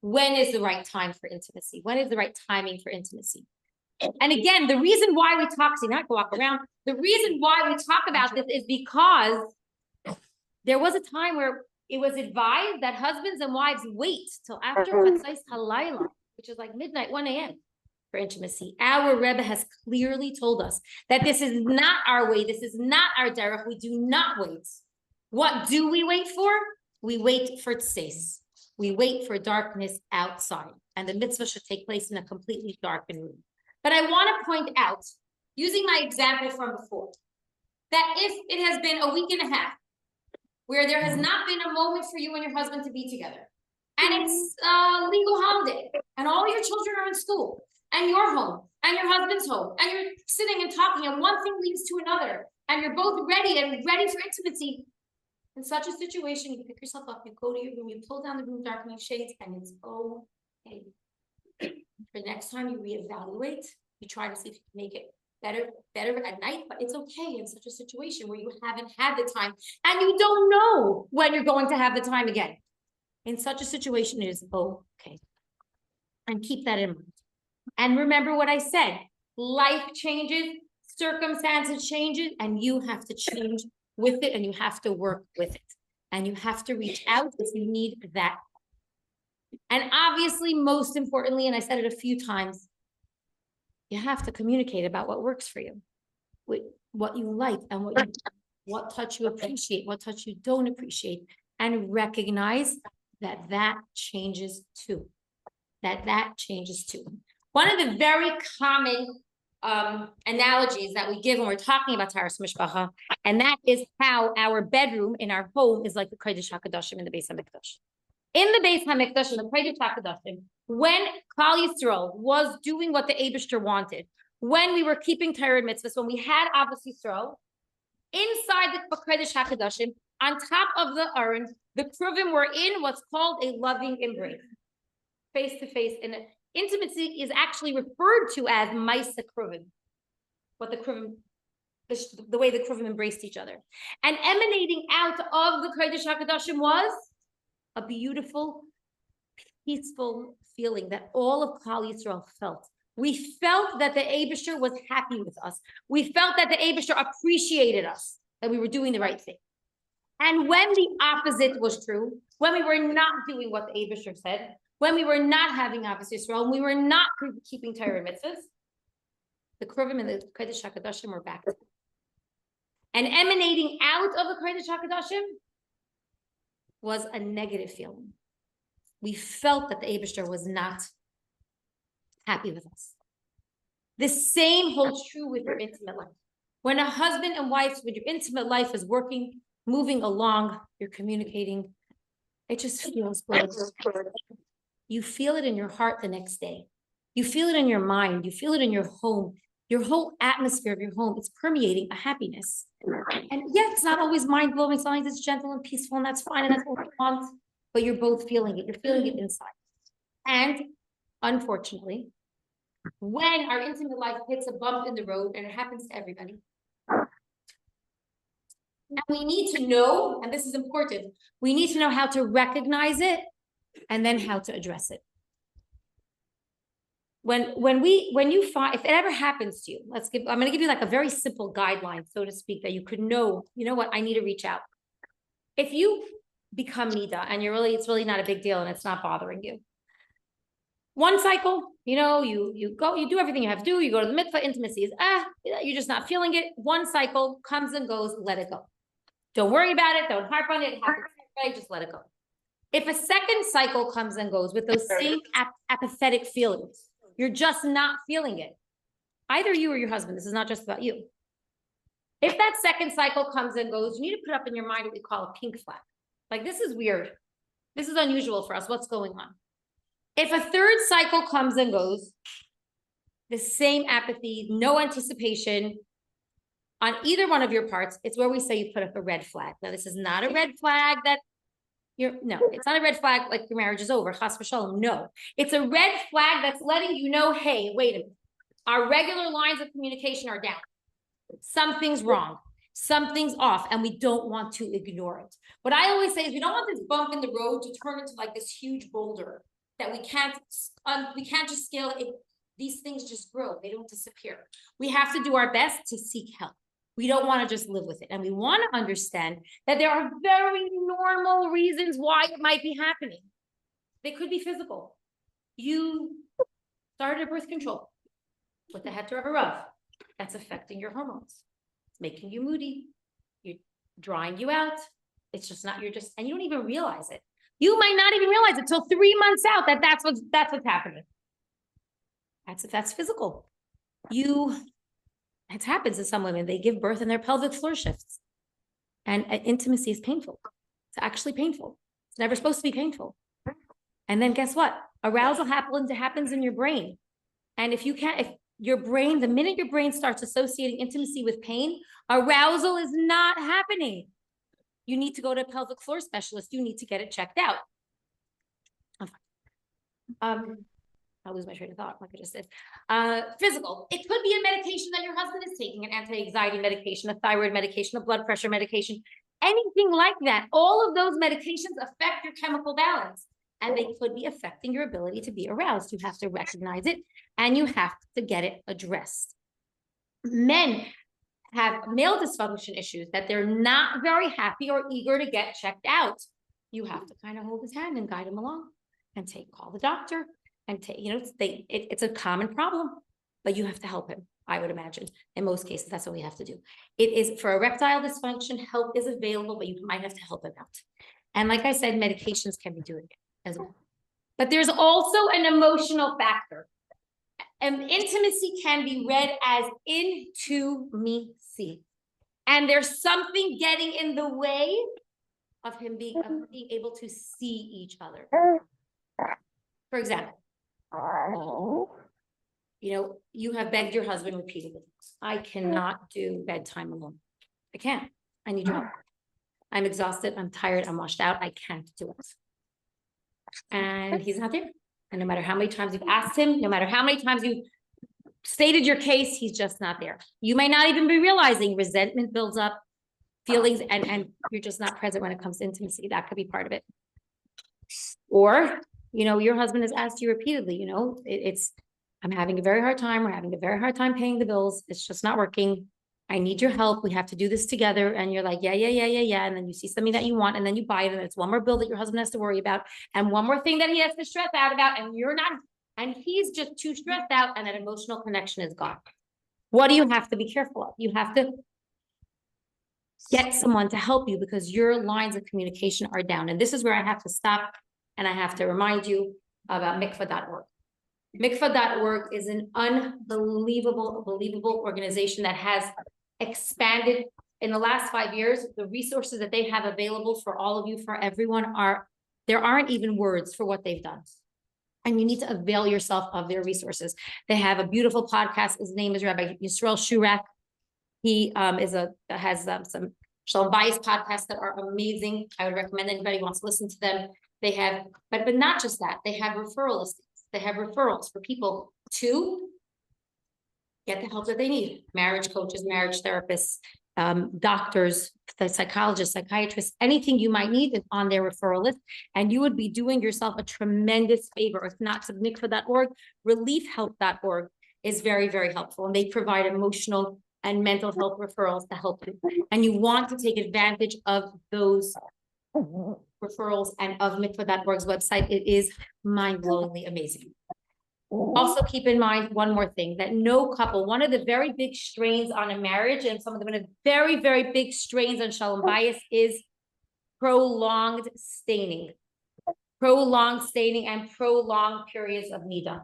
Speaker 5: when is the right time for intimacy? When is the right timing for intimacy? And again, the reason why we talk, see, not walk around, the reason why we talk about this is because there was a time where it was advised that husbands and wives wait till after THLA, which is like midnight, 1 a.m. for intimacy. Our Rebbe has clearly told us that this is not our way. This is not our derech. We do not wait. What do we wait for? We wait for tseis. We wait for darkness outside. And the mitzvah should take place in a completely darkened room. But I want to point out, using my example from before, that if it has been a week and a half where there has not been a moment for you and your husband to be together, and it's a legal holiday, and all your children are in school, and you're home, and your husband's home, and you're sitting and talking, and one thing leads to another, and you're both ready for intimacy. In such a situation, you pick yourself up, you go to your room, you pull down the room darkening shades, and it's okay. For next time you reevaluate, you try to see if you can make it better at night, but it's okay in such a situation where you haven't had the time, and you don't know when you're going to have the time again. In such a situation, it is okay. And keep that in mind. And remember what I said, life changes, circumstances changes, and you have to change with it, and you have to work with it. And you have to reach out if you need that. And obviously, most importantly, and I said it a few times, you have to communicate about what works for you, what you like, and what touch you appreciate, what touch you don't appreciate, and recognize that changes too. That changes too. One of the very common analogies that we give when we're talking about Taharas Mishpacha, and that is how our bedroom in our home is like the Kodesh HaKadoshim in the Beis HaMikdash. In the Beis HaMikdash, in the Kodesh HaKadoshim, when Klal Yisrael was doing what the Eibishter wanted, when we were keeping Torah and mitzvahs, when we had Avos Yisrael, inside the Kodesh HaKadoshim, on top of the urn, the kruvim were in what's called a loving embrace, face to face. And intimacy is actually referred to as maisa kruvim, what the kruvim, the way the kruvim embraced each other. And emanating out of the Kodesh HaKadoshim was a beautiful, peaceful feeling that all of Klal Yisrael felt. We felt that the Eibusher was happy with us. We felt that the Eibusher appreciated us, that we were doing the right thing. And when the opposite was true, when we were not doing what the Eibusher said, when we were not having Avos Yisrael, when we were not keeping Torah mitzvahs, the Kruvim and the Kodesh HaKadoshim were back. And emanating out of the Kodesh HaKadoshim was a negative feeling. We felt that the Eibusher was not happy with us. The same holds true with your intimate life. When a husband and wife, when your intimate life is working, moving along, you're communicating, it just feels good. You feel it in your heart the next day. You feel it in your mind. You feel it in your home. Your whole atmosphere of your home is permeating a happiness. And yeah, it's not always mind-blowing. Sometimes it's gentle and peaceful, and that's fine, and that's what we want. But you're both feeling it. You're feeling it inside. And unfortunately, when our intimate life hits a bump in the road, and it happens to everybody, and we need to know, and this is important, we need to know how to recognize it and then how to address it. When you find, if it ever happens to you, I'm going to give you like a very simple guideline, so to speak, that you could know, you know what, I need to reach out. If you become nida and it's really not a big deal and it's not bothering you. One cycle, you go, you do everything you have to do, you go to the mikvah, intimacy is, you're just not feeling it. One cycle comes and goes, let it go. Don't worry about it, don't harp on it, just let it go. If a second cycle comes and goes with those same apathetic feelings, you're just not feeling it. Either you or your husband, this is not just about you. If that second cycle comes and goes, you need to put up in your mind what we call a pink flag. Like, this is weird. This is unusual for us. What's going on? If a third cycle comes and goes, the same apathy, no anticipation on either one of your parts, it's where we say you put up a red flag. Now, this is not a red flag that it's not a red flag like your marriage is over, chas v'shalom. No, it's a red flag that's letting you know, hey, wait a minute. Our regular lines of communication are down. Something's wrong. Something's off, and we don't want to ignore it. What I always say is we don't want this bump in the road to turn into like this huge boulder that we can't just scale it. These things just grow. They don't disappear. We have to do our best to seek help. We don't want to just live with it. And we want to understand that there are very normal reasons why it might be happening. They could be physical. You started birth control with the heter of a rav. That's affecting your hormones. It's making you moody. You're drying you out. It's just not, and you don't even realize it. You might not even realize it till 3 months out that that's what's happening. That's physical. It happens to some women. They give birth and their pelvic floor shifts. And intimacy is painful. It's actually painful. It's never supposed to be painful. And then guess what? Arousal happens in your brain. And if your brain, the minute your brain starts associating intimacy with pain, arousal is not happening. You need to go to a pelvic floor specialist. You need to get it checked out. I'll lose my train of thought, like I just said. Physical. It could be a medication that your husband is taking, an anti-anxiety medication, a thyroid medication, a blood pressure medication, anything like that. All of those medications affect your chemical balance, and they could be affecting your ability to be aroused. You have to recognize it, and you have to get it addressed. Men have male dysfunction issues that they're not very happy or eager to get checked out. You have to kind of hold his hand and guide him along and call the doctor. And it's a common problem, but you have to help him, I would imagine. In most cases, that's what we have to do. It is for erectile dysfunction, help is available, but you might have to help him out. And like I said, medications can be doing it as well. But there's also an emotional factor. And intimacy can be read as into me see. And there's something getting in the way of him being able to see each other. For example, you have begged your husband repeatedly, I cannot do bedtime alone. I can't. I need your help. I'm exhausted, I'm tired, I'm washed out, I can't do it. And he's not there. And no matter how many times you've asked him, no matter how many times you've stated your case, he's just not there. You may not even be realizing resentment builds up, feelings, and you're just not present when it comes to intimacy. That could be part of it. Or, your husband has asked you repeatedly, I'm having a very hard time. We're having a very hard time paying the bills. It's just not working. I need your help. We have to do this together. And you're like, yeah. And then you see something that you want, and then you buy it. And it's one more bill that your husband has to worry about. And one more thing that he has to stress out about. And you're not, and he's just too stressed out, and that emotional connection is gone. What do you have to be careful of? You have to get someone to help you, because your lines of communication are down. And this is where I have to stop, and I have to remind you about mikvah.org. Mikvah.org is an unbelievable organization that has expanded in the last 5 years. The resources that they have available for all of you, for everyone, there aren't even words for what they've done. And you need to avail yourself of their resources. They have a beautiful podcast. His name is Rabbi Yisrael Shurak. He has some Shalom Bayis podcasts that are amazing. I would recommend anybody who wants to listen to them. They have, but not just that, they have referral listings. They have referrals for people to get the help that they need. Marriage coaches, marriage therapists, doctors, the psychologists, psychiatrists, anything you might need is on their referral list. And you would be doing yourself a tremendous favor. If not to mikvah.org, reliefhelp.org is very, very helpful. And they provide emotional and mental health referrals to help you. And you want to take advantage of those referrals and of mikvah.org's website. It is mind-blowingly amazing. Also keep in mind one more thing, that no couple, one of the very big strains on a marriage, and some of them are very, very big strains on Shalom Bayis, is prolonged staining and prolonged periods of nida.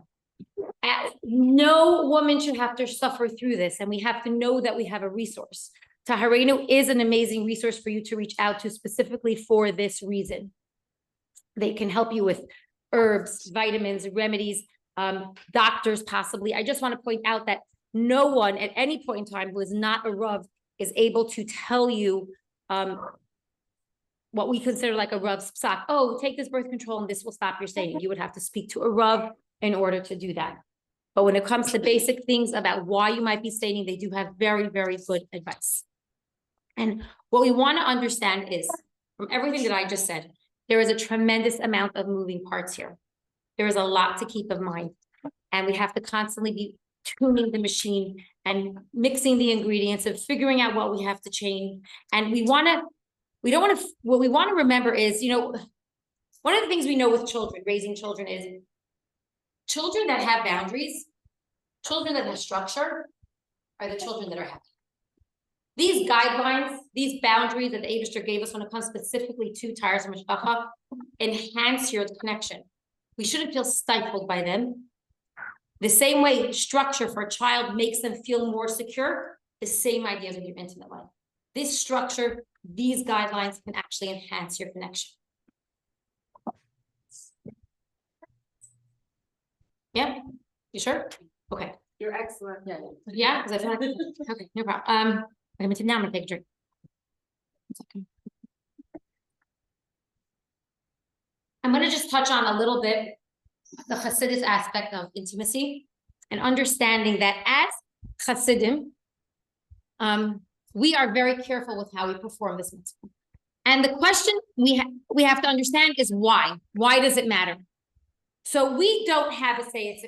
Speaker 5: No woman should have to suffer through this, and we have to know that we have a resource. Taharenu is an amazing resource for you to reach out to specifically for this reason. They can help you with herbs, vitamins, remedies, doctors possibly. I just want to point out that no one at any point in time who is not a Rav is able to tell you what we consider like a Rav's psak. Oh, take this birth control and this will stop your staining. You would have to speak to a Rav in order to do that. But when it comes to basic things about why you might be staining, they do have very, very good advice. And what we want to understand is, from everything that I just said, there is a tremendous amount of moving parts here. There is a lot to keep in mind, and we have to constantly be tuning the machine and mixing the ingredients and figuring out what we have to change. And what we want to remember is, one of the things we know with children, raising children, is children that have boundaries, children that have structure, are the children that are happy. These guidelines, these boundaries that the Eibishter gave us when it comes specifically to Tires and Mishpacha, enhance your connection. We shouldn't feel stifled by them. The same way structure for a child makes them feel more secure, the same ideas with your intimate life. This structure, these guidelines can actually enhance your connection. Yeah, you sure? Okay.
Speaker 1: You're excellent.
Speaker 5: Yeah, because I feel like, okay, no problem. I'm gonna take a drink. I'm gonna just touch on a little bit the Hasidus aspect of intimacy and understanding that as Hasidim, we are very careful with how we perform this mitzvah. And the question we have to understand is why? Why does it matter? So we don't have a say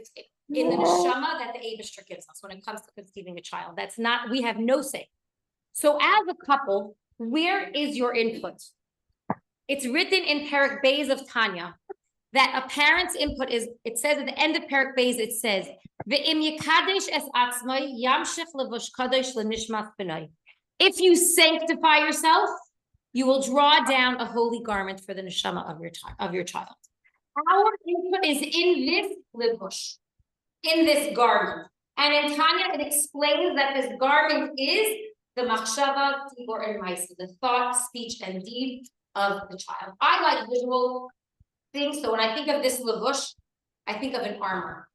Speaker 5: in the neshama that the Eibishter gives us when it comes to conceiving a child. That's not, we have no say. So as a couple, where is your input? It's written in Perek Beis of Tanya that a parent's input is, it says at the end of Perek Beis, it says, Ve'im yikadesh es atzmai yamshich levush kadosh lenishmas b'nai. If you sanctify yourself, you will draw down a holy garment for the neshama of your child. Our input is in this levush, in this garment. And in Tanya, it explains that this garment is the machshava, tibor, and ma'aseh, the thought, speech, and deed of the child. I like visual things, so when I think of this levush, I think of an armor.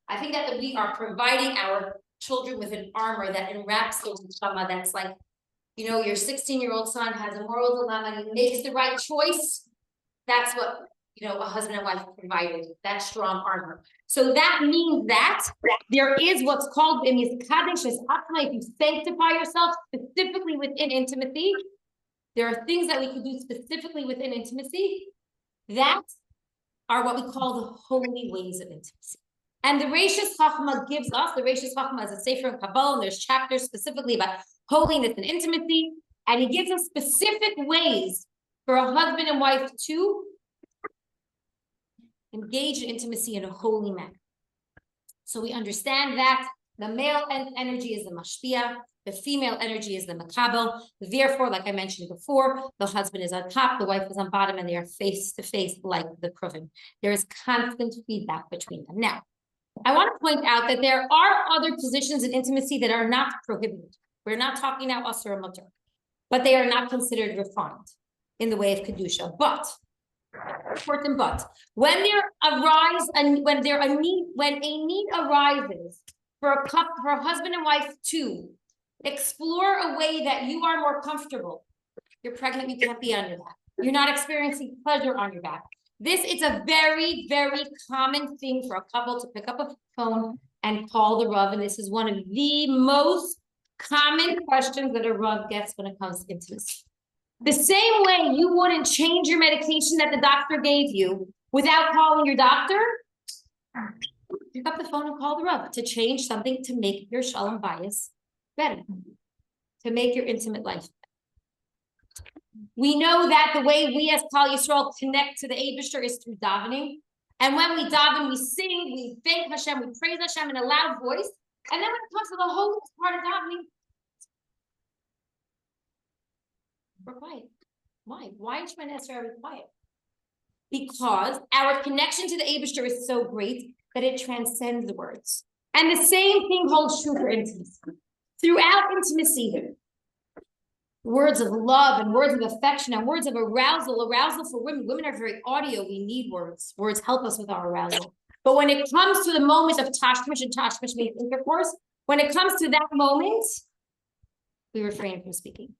Speaker 5: I think that we are providing our children with an armor that enwraps the neshama, that's like you know, your 16-year-old son has a moral dilemma and he makes the right choice. That's what, you know, a husband and wife provided, that strong armor. So that means that there is what's called if you sanctify yourself specifically within intimacy. There are things that we can do specifically within intimacy that are what we call the holy ways of intimacy. And the Reishis Chachma gives us, the Reishis Chachma is a sefer in Kabbalah, and there's chapters specifically about holiness and intimacy. And he gives us specific ways for a husband and wife to engage in intimacy in a holy manner. So we understand that the male energy is the mashpia, the female energy is the makabel. Therefore, like I mentioned before, the husband is on top, the wife is on bottom, and they are face to face like the kruvim. There is constant feedback between them. Now, I want to point out that there are other positions in intimacy that are not prohibited. We're not talking now asur or mutar, but they are not considered refined in the way of kedusha. But important, but when a need arises for a couple, for a husband and wife to explore a way that you are more comfortable. You're pregnant, you can't be on your back. You're not experiencing pleasure on your back. This is a very, very common thing for a couple to pick up a phone and call the Rav, and this is one of the most common questions that a Rav gets when it comes to intimacy. The same way you wouldn't change your medication that the doctor gave you without calling your doctor, pick up the phone and call the Rav to change something to make your shalom bias better, to make your intimate life better. We know that the way we as Klal Yisrael connect to the Eibishter is through davening. And when we daven, we sing, we thank Hashem, we praise Hashem in a loud voice. And then when it comes to the holiest part of davening, we're quiet. Why? Why is Shemana Esrei quiet? Because our connection to the Eibishter is so great that it transcends the words. And the same thing holds true for intimacy. Throughout intimacy, words of love and words of affection and words of arousal for women. Women are very audio. We need words. Words help us with our arousal. But when it comes to the moment of tashmish, and tashmish means intercourse, when it comes to that moment, we refrain from speaking.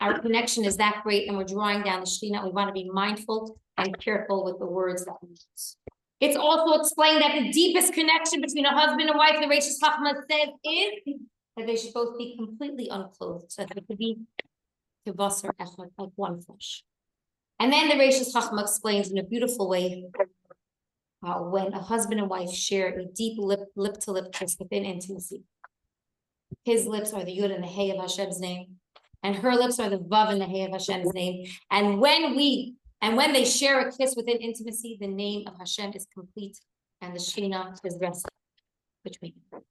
Speaker 5: Our connection is that great, and we're drawing down the Shekhinah. We want to be mindful and careful with the words that we use. It's also explained that the deepest connection between a husband and wife, the Reishis Chachma says, is that they should both be completely unclothed, so that they could be kibasar echad, like one flesh. And then the Reishis Chachma explains in a beautiful way when a husband and wife share a deep lip-to-lip kiss within intimacy. His lips are the Yud and the Hey of Hashem's name, and her lips are the Vav and the Hey of Hashem's name. And when they share a kiss within intimacy, the name of Hashem is complete, and the Shekhinah is resting between them.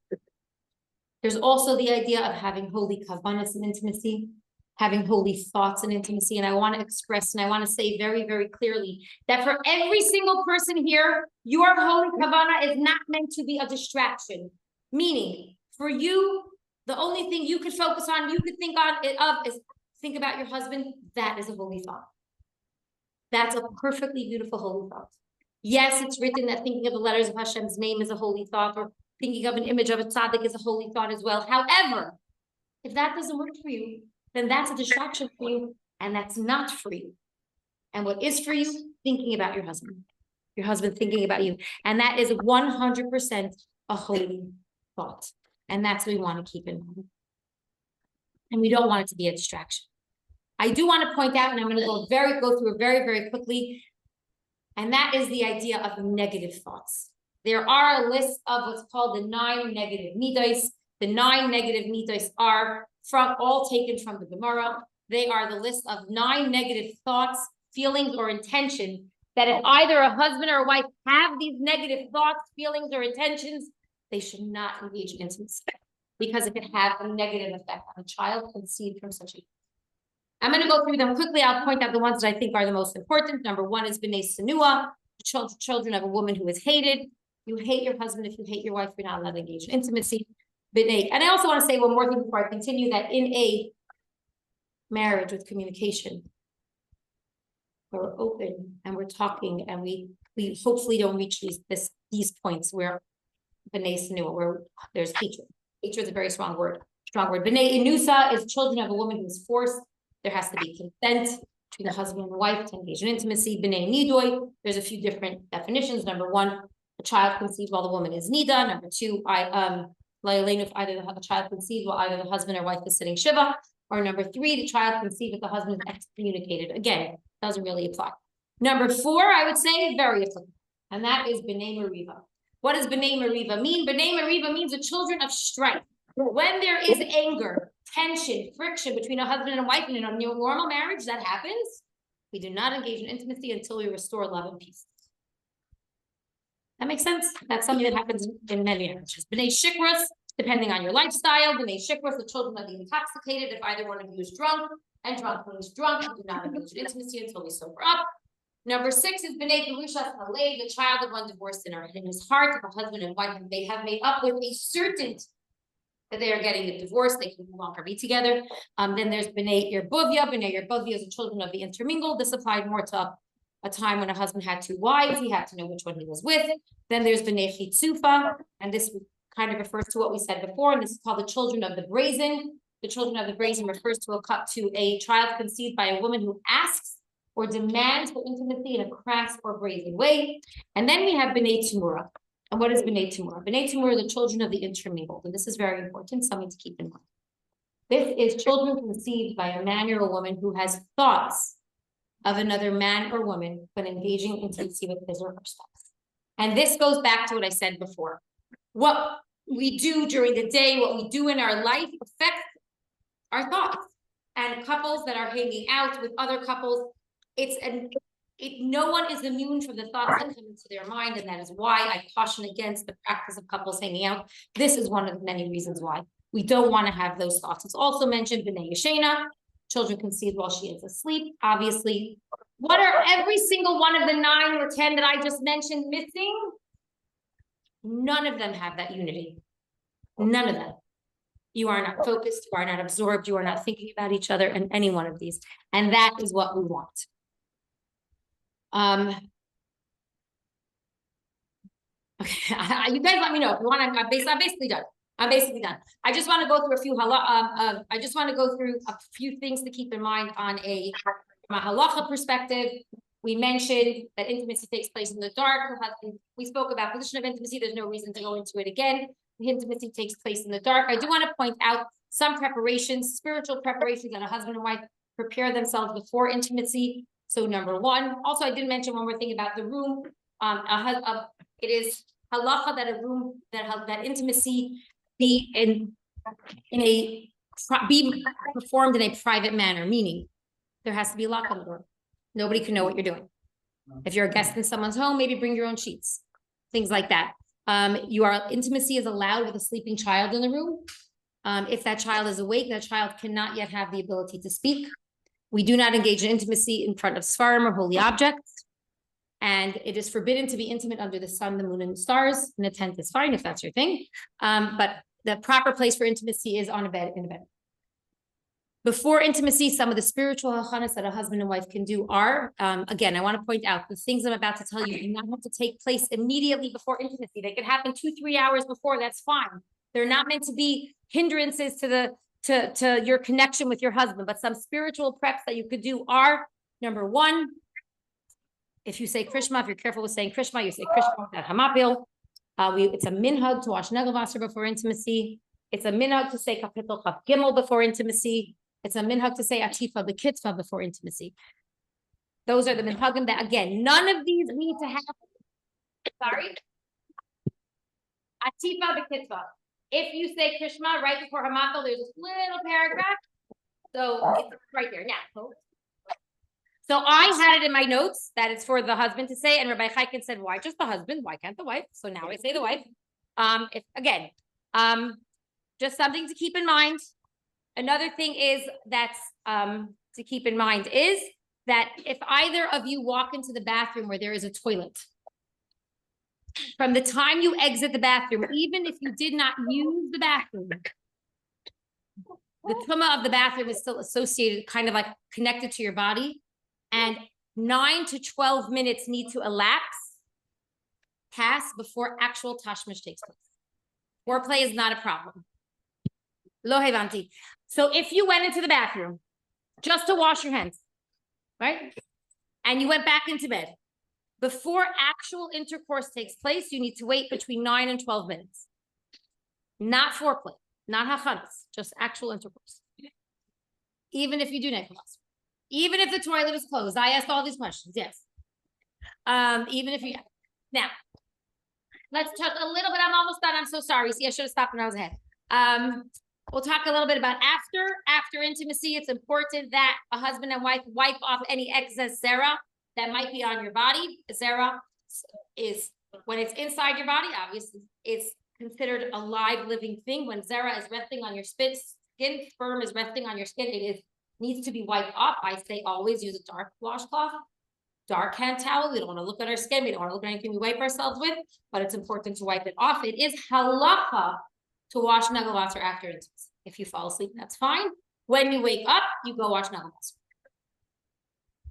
Speaker 5: There's also the idea of having holy kavanas in intimacy, having holy thoughts in intimacy. And I want to express, and I want to say very, very clearly that for every single person here, your holy kavana is not meant to be a distraction. Meaning, for you, the only thing you could focus on, you could think of is think about your husband. That is a holy thought. That's a perfectly beautiful holy thought. Yes, it's written that thinking of the letters of Hashem's name is a holy thought, or thinking of an image of a tzaddik is a holy thought as well. However, if that doesn't work for you, then that's a distraction for you, and that's not for you. And what is for you? Thinking about your husband thinking about you. And that is 100% a holy thought. And that's what we want to keep in mind. And we don't want it to be a distraction. I do want to point out, and I'm going to go through it very, very quickly, and that is the idea of negative thoughts. There are a list of what's called the 9 negative midos. The 9 negative midos are all taken from the Gemara. They are the list of 9 negative thoughts, feelings, or intentions that if either a husband or a wife have these negative thoughts, feelings, or intentions, they should not engage in intimacy because it can have a negative effect on a child conceived from such a. I'm going to go through them quickly. I'll point out the ones that I think are the most important. Number 1 is b'nei senua, children of a woman who is hated. You hate your husband. If you hate your wife, you're not allowed to engage in intimacy. B'nei. And I also want to say one more thing before I continue, that in a marriage with communication, we're open and we're talking, and we hopefully don't reach these points where b'nei senua, where there's hatred. Hatred is a very strong word. strong word. B'nai Inusa is children of a woman who is forced. There has to be consent between the husband and the wife to engage in intimacy. B'nai Nidoi, there's a few different definitions. Number one, a child conceived while the woman is nida. Number two, if either the child conceived while either the husband or wife is sitting shiva. Or number three, the child conceived if the husband is excommunicated. Again, doesn't really apply. Number four, I would say, very applicable, and that is B'nai Mariva. What does B'nai Mariva mean? B'nai Mariva means the children of strife. When there is anger, tension, friction between a husband and a wife in a normal marriage, that happens. We do not engage in intimacy until we restore love and peace. That makes sense? That's something that happens in many marriages. B'nai Shikras, depending on your lifestyle. B'nai Shikras, the children of the intoxicated. If either one of you is drunk, and drunk when he's drunk, we do not engage in intimacy until we sober up. Number six is B'nai THLA, the child of one divorced in his heart, of a husband and wife, and they have made up with a certainty that they are getting a divorce, they can no longer be together. Then there's B'nai Yerbuvia. B'nai Yerbuvia is the children of the intermingled. This applied more to a time when a husband had two wives, he had to know which one he was with. Then there's B'nai Chitzufa, and this kind of refers to what we said before, and this is called the children of the brazen. The children of the brazen refers to a child conceived by a woman who asks or demands for intimacy in a crass or brazen way. And then we have B'nai Tumura. And what is B'nai Tumura? B'nai Tumura are the children of the intermingled, and this is very important, something to keep in mind. This is children conceived by a man or a woman who has thoughts of another man or woman when engaging in intimacy with his or her spouse. And this goes back to what I said before. What we do during the day, what we do in our life affects our thoughts. And couples that are hanging out with other couples, no one is immune from the thoughts that come into their mind, and that is why I caution against the practice of couples hanging out. This is one of the many reasons why we don't want to have those thoughts. It's also mentioned B'nai Yeshena, children conceived while she is asleep. Obviously, what are every single one of the 9 or 10 that I just mentioned missing? None of them have that unity. None of them. You are not focused, you are not absorbed, you are not thinking about each other in any one of these. And that is what we want. Okay, you guys let me know if you want. I'm basically done. I'm basically done. I just want to go through a few I just want to go through a few things to keep in mind from a halacha perspective. We mentioned that intimacy takes place in the dark. We spoke about position of intimacy. There's no reason to go into it again. The intimacy takes place in the dark. I do want to point out some preparations, spiritual preparations that a husband and wife prepare themselves before intimacy. So number one, also I didn't mention one more thing about the room. It is halacha that a room that intimacy be performed in a private manner, meaning there has to be a lock on the door. Nobody can know what you're doing. If you're a guest in someone's home, maybe bring your own sheets, things like that. Intimacy is allowed with a sleeping child in the room. If that child is awake, that child cannot yet have the ability to speak. We do not engage in intimacy in front of svarim or holy objects. And it is forbidden to be intimate under the sun, the moon, and the stars. In a tent is fine if that's your thing. But the proper place for intimacy is on a bed, in a bed. Before intimacy, some of the spiritual hachanas that a husband and wife can do are, again, I want to point out the things I'm about to tell you do not have to take place immediately before intimacy. They can happen 2-3 hours before, that's fine. They're not meant to be hindrances to your connection with your husband, but some spiritual preps that you could do are, number one, if you say Krishma, if you're careful with saying Krishma, you say Krishma at Hamapil. It's a minhag to wash negelvasser before intimacy. It's a minhag to say Kapitel Chaf Gimel before intimacy. It's a minhag to say Atifa B'Kitzva before intimacy. Those are the minhagim that, again, none of these need to happen. Sorry. Atifa B'Kitzva. If you say Krishma right before Hamapil, there's this little paragraph. So it's right there. Now, so I had it in my notes that it's for the husband to say, and Rabbi Chaikin said, why just the husband? Why can't the wife? So now I say the wife. Just something to keep in mind. Another thing is that's to keep in mind is that if either of you walk into the bathroom where there is a toilet, from the time you exit the bathroom, even if you did not use the bathroom, the tumah of the bathroom is still associated, kind of like connected to your body. And 9 to 12 minutes need to pass before actual tashmish takes place. Foreplay is not a problem. Lo hevanti. So if you went into the bathroom just to wash your hands, right? And you went back into bed, before actual intercourse takes place, you need to wait between 9 and 12 minutes. Not foreplay, not hachanas, just actual intercourse. Even if you do necklace, even if the toilet is closed. I asked all these questions, yes. Even if you, now, let's talk a little bit, I'm almost done, I'm so sorry. See, I should have stopped when I was ahead. We'll talk a little bit about after intimacy. It's important that a husband and wife wipe off any excess zera that might be on your body. Zera is when it's inside your body, obviously, it's considered a live living thing. When zera is resting on your skin, sperm is resting on your skin, needs to be wiped off. I say always use a dark washcloth, dark hand towel. We don't want to look at our skin. We don't want to look at anything we wipe ourselves with, but it's important to wipe it off. It is halacha to wash nagelwasser after intimacy. If you fall asleep, that's fine. When you wake up, you go wash nagelwasser.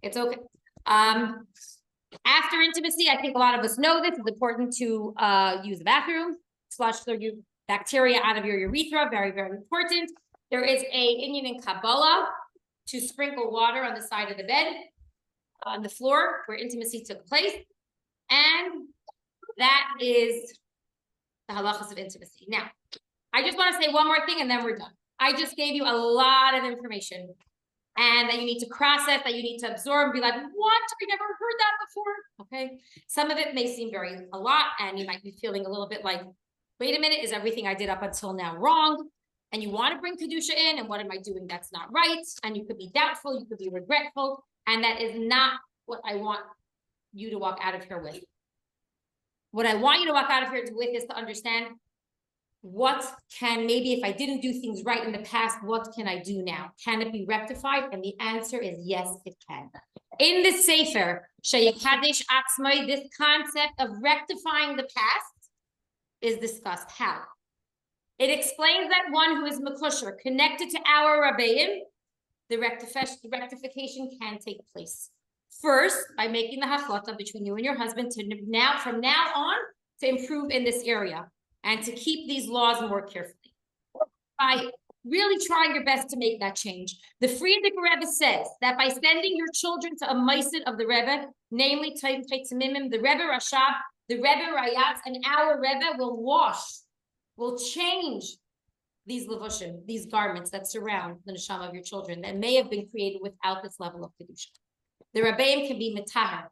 Speaker 5: It's okay. After intimacy, I think a lot of us know this. It's important to use the bathroom, flush the bacteria out of your urethra. Very, very important. There is a Indian in Kabbalah to sprinkle water on the side of the bed, on the floor where intimacy took place. And that is the halachas of intimacy. Now, I just want to say one more thing and then we're done. I just gave you a lot of information and that you need to process, that you need to absorb and be like, what? I never heard that before. Okay. Some of it may seem a lot and you might be feeling a little bit like, wait a minute, is everything I did up until now wrong? And you want to bring Kedusha in and what am I doing that's not right? And you could be doubtful, you could be regretful. And that is not what I want you to walk out of here with. What I want you to walk out of here with is to understand what can, maybe if I didn't do things right in the past, what can I do now? Can it be rectified? And the answer is yes, it can. In the Sefer, Sheyikadesh Atzmai, this concept of rectifying the past is discussed. How? It explains that one who is Mekusher, connected to our Rabbeim, the rectification can take place. First, by making the haflata between you and your husband from now on to improve in this area and to keep these laws more carefully. By really trying your best to make that change. The Frierdiker Rebbe says that by sending your children to a meisid of the Rebbe, namely the Rebbe Rashab, the Rebbe Rayatz, and our Rebbe will change these levushim, these garments that surround the neshama of your children that may have been created without this level of kedusha. The Rabbeim can be metaher.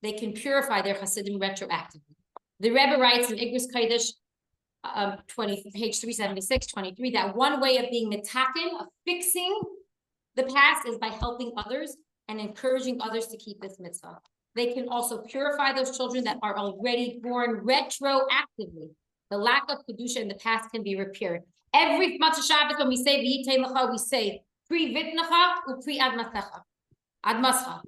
Speaker 5: They can purify their Hasidim retroactively. The Rebbe writes in Igros Kodesh, page 376, 23, that one way of being metaken, of fixing the past, is by helping others and encouraging others to keep this mitzvah. They can also purify those children that are already born retroactively. The lack of kedusha in the past can be repaired. Every Matzah Shabbos, when we say v'yitein lecha, we say pri vitnecha upri admascha.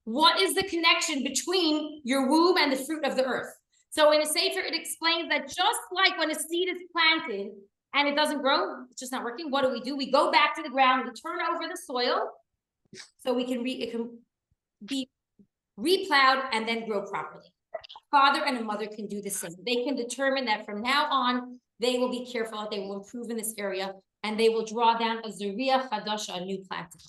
Speaker 5: What is the connection between your womb and the fruit of the earth? So in a sefer, it explains that just like when a seed is planted and it doesn't grow, it's just not working. What do? We go back to the ground, we turn over the soil so it can be replowed and then grow properly. Father and a mother can do the same. They can determine that from now on, they will be careful, they will improve in this area, and they will draw down a zuriya chadasha, a new planting.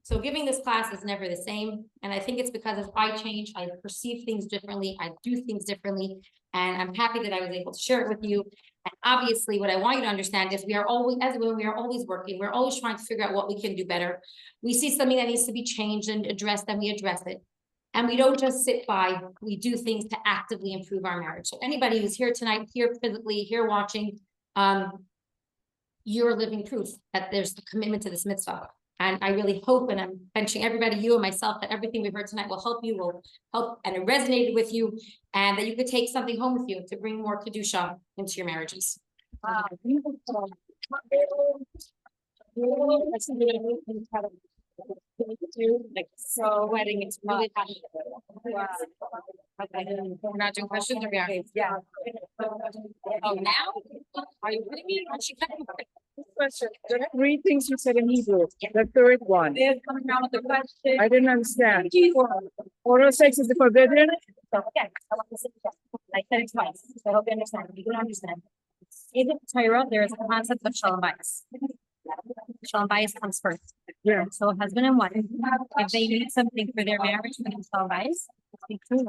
Speaker 5: So giving this class is never the same. And I think it's because as I change, I perceive things differently, I do things differently, and I'm happy that I was able to share it with you. And obviously what I want you to understand is we are always, as women, we are always working. We're always trying to figure out what we can do better. We see something that needs to be changed and addressed, and we address it. And we don't just sit by, we do things to actively improve our marriage. So anybody who's here tonight, here physically, here watching, you're living proof that there's a commitment to this mitzvah. And I really hope, and I'm benching everybody, you and myself, that everything we've heard tonight will help you, will help, and it resonated with you, and that you could take something home with you to bring more kedusha into your marriages. Wow. Like so wedding, it's really happy. Wow. Okay. We're not doing questions or we are? Yeah. Oh, now? Are you kidding me?
Speaker 7: Question. The three things you said in Hebrew. The third one.
Speaker 1: They're coming around with the question.
Speaker 7: I didn't understand. Oral sex is forbidden?
Speaker 1: So, okay. I said it twice. So I hope you understand. You can understand.
Speaker 5: in the Torah, there is a concept of shalom bayis. Shalom bayis comes first.
Speaker 7: Yeah.
Speaker 5: So a husband and wife, if they need something for their marriage, for the shalom bayis, speak to them.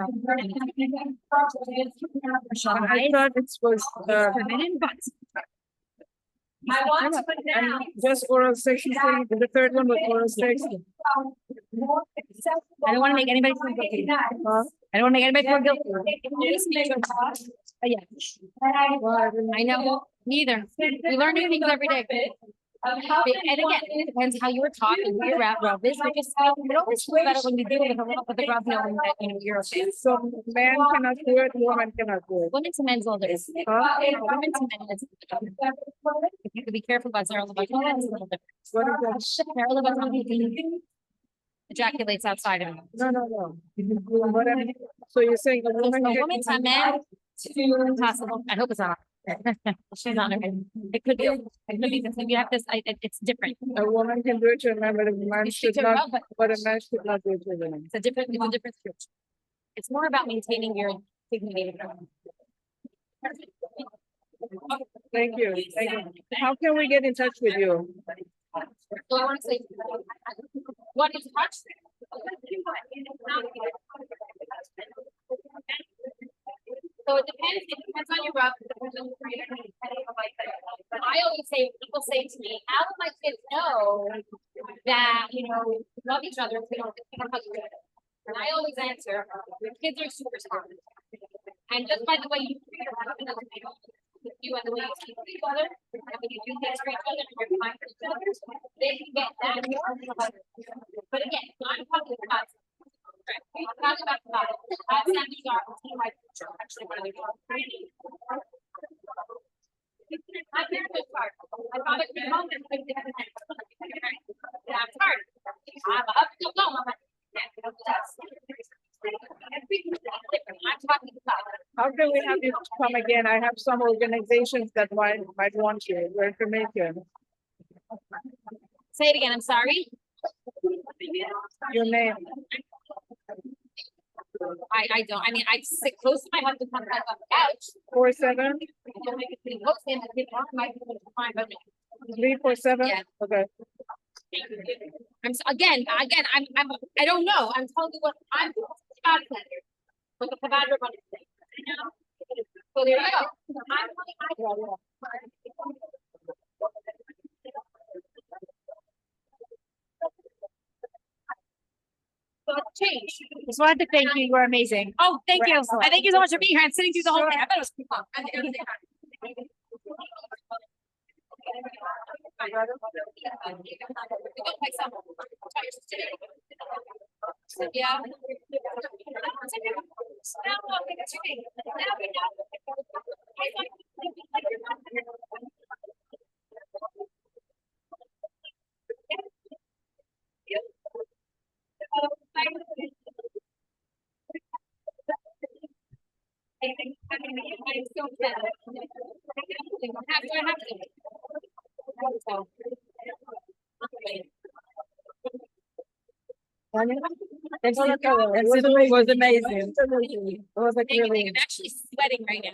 Speaker 5: Shalom
Speaker 7: I
Speaker 5: bayis
Speaker 7: thought it was,
Speaker 5: is forbidden, but
Speaker 1: I want to put
Speaker 7: and
Speaker 1: down.
Speaker 7: just oral sex, you say, the third one was oral sex.
Speaker 5: I don't want to make anybody feel guilty. I don't want to make anybody feel guilty. But yeah, I know. Neither. We learn new things every day. And again, it depends how you were taught and who you're at. Rob this, but just it always feels better when you do it with a little bit of Rob knowing that you're a fan.
Speaker 7: So man cannot do it, woman cannot do it.
Speaker 5: Women to men's all this.
Speaker 7: Huh?
Speaker 5: Women to men is if you could be careful about Sarah Leviathan, it's a little different.
Speaker 7: What is that?
Speaker 5: Sarah Leviathan ejaculates outside of him.
Speaker 7: No. Whatever. So you're saying a
Speaker 5: So
Speaker 7: woman
Speaker 5: from a
Speaker 7: can.
Speaker 5: woman to a man, to possible. I hope it's not. She's not. It could be. It could be. Because you have this. It's different.
Speaker 7: A woman can do it to a man, but a man
Speaker 5: It's
Speaker 7: should
Speaker 5: different,
Speaker 7: not,
Speaker 5: but
Speaker 7: but a man should not do it to a woman.
Speaker 5: it's a different. It's a different scripture. It's more about maintaining your dignity.
Speaker 7: Thank you. Thank you. How can we get in touch with you?
Speaker 5: So I want to say, what is touch? So it depends. It depends on your rub. But I always say, people say to me, how do my kids know that we love each other if we don't hug each other? And I always answer, your kids are super smart. And just by the way you treat your husband and you and the way you speak to each other, and when you do things for each other and you're kind for each other, they can get that. But again, I'm talking about I'm talking about that's standards are my future, actually one of their training. My parents was hard. My father came home and put it in that's hard. I'm up to go. I'm talking about
Speaker 7: How can we have you come again? I have some organizations that might want you, your information,
Speaker 5: say it again, I'm sorry.
Speaker 7: your name.
Speaker 5: I don't, I mean, I sit close to my husband sometimes on the couch.
Speaker 7: 47
Speaker 5: I don't make it pretty close to him, and people might be able to find, but
Speaker 7: 347.
Speaker 5: Yeah.
Speaker 7: Okay.
Speaker 5: Again, I don't know, I'm telling you what I'm doing. God said it. What the provider wanted to say. So there you go. So it's changed. Just wanted to thank you. You were amazing. Oh, thank you. I thank you so much for being here and sitting through the whole thing. I thought it was pretty fun. Yeah.
Speaker 7: It was amazing. It was like really
Speaker 5: I'm actually sweating right now.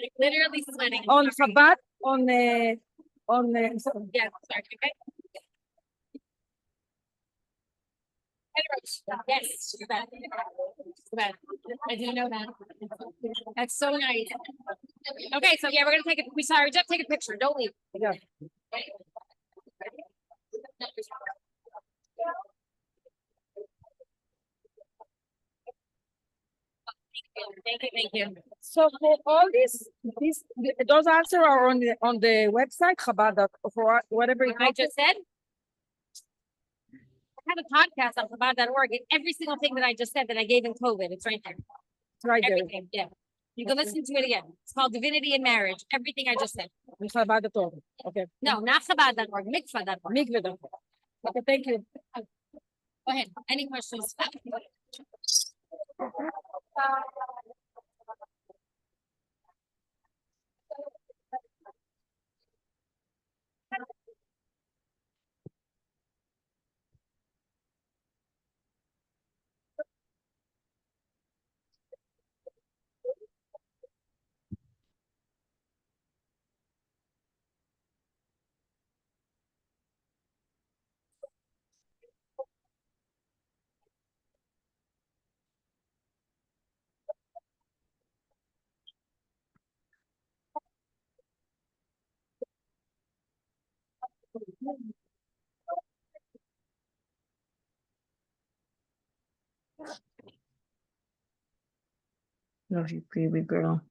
Speaker 5: Like literally sweating.
Speaker 7: on Shabbat, on
Speaker 5: Yeah, sorry. Okay. Yes, you're bad. You're bad. I didn't know that. That's so nice. Okay, so yeah, we're gonna take it. We sorry, just take a picture. Don't leave.
Speaker 7: yeah.
Speaker 5: Thank you.
Speaker 7: So for all those answers are on the website Chabad for whatever
Speaker 5: What I just said. I have a podcast on Chabad.org, and every single thing that I just said that I gave in COVID, it's right there.
Speaker 7: It's right there.
Speaker 5: Everything, yeah. You can listen to it again. It's called Divinity in Marriage. Everything I just said.
Speaker 7: Chabad.org. Okay.
Speaker 5: No, not Chabad.org, Mikvah.org.
Speaker 7: Mikveh. Okay, thank you.
Speaker 5: Go ahead. Any questions?
Speaker 2: No, she's pretty big girl.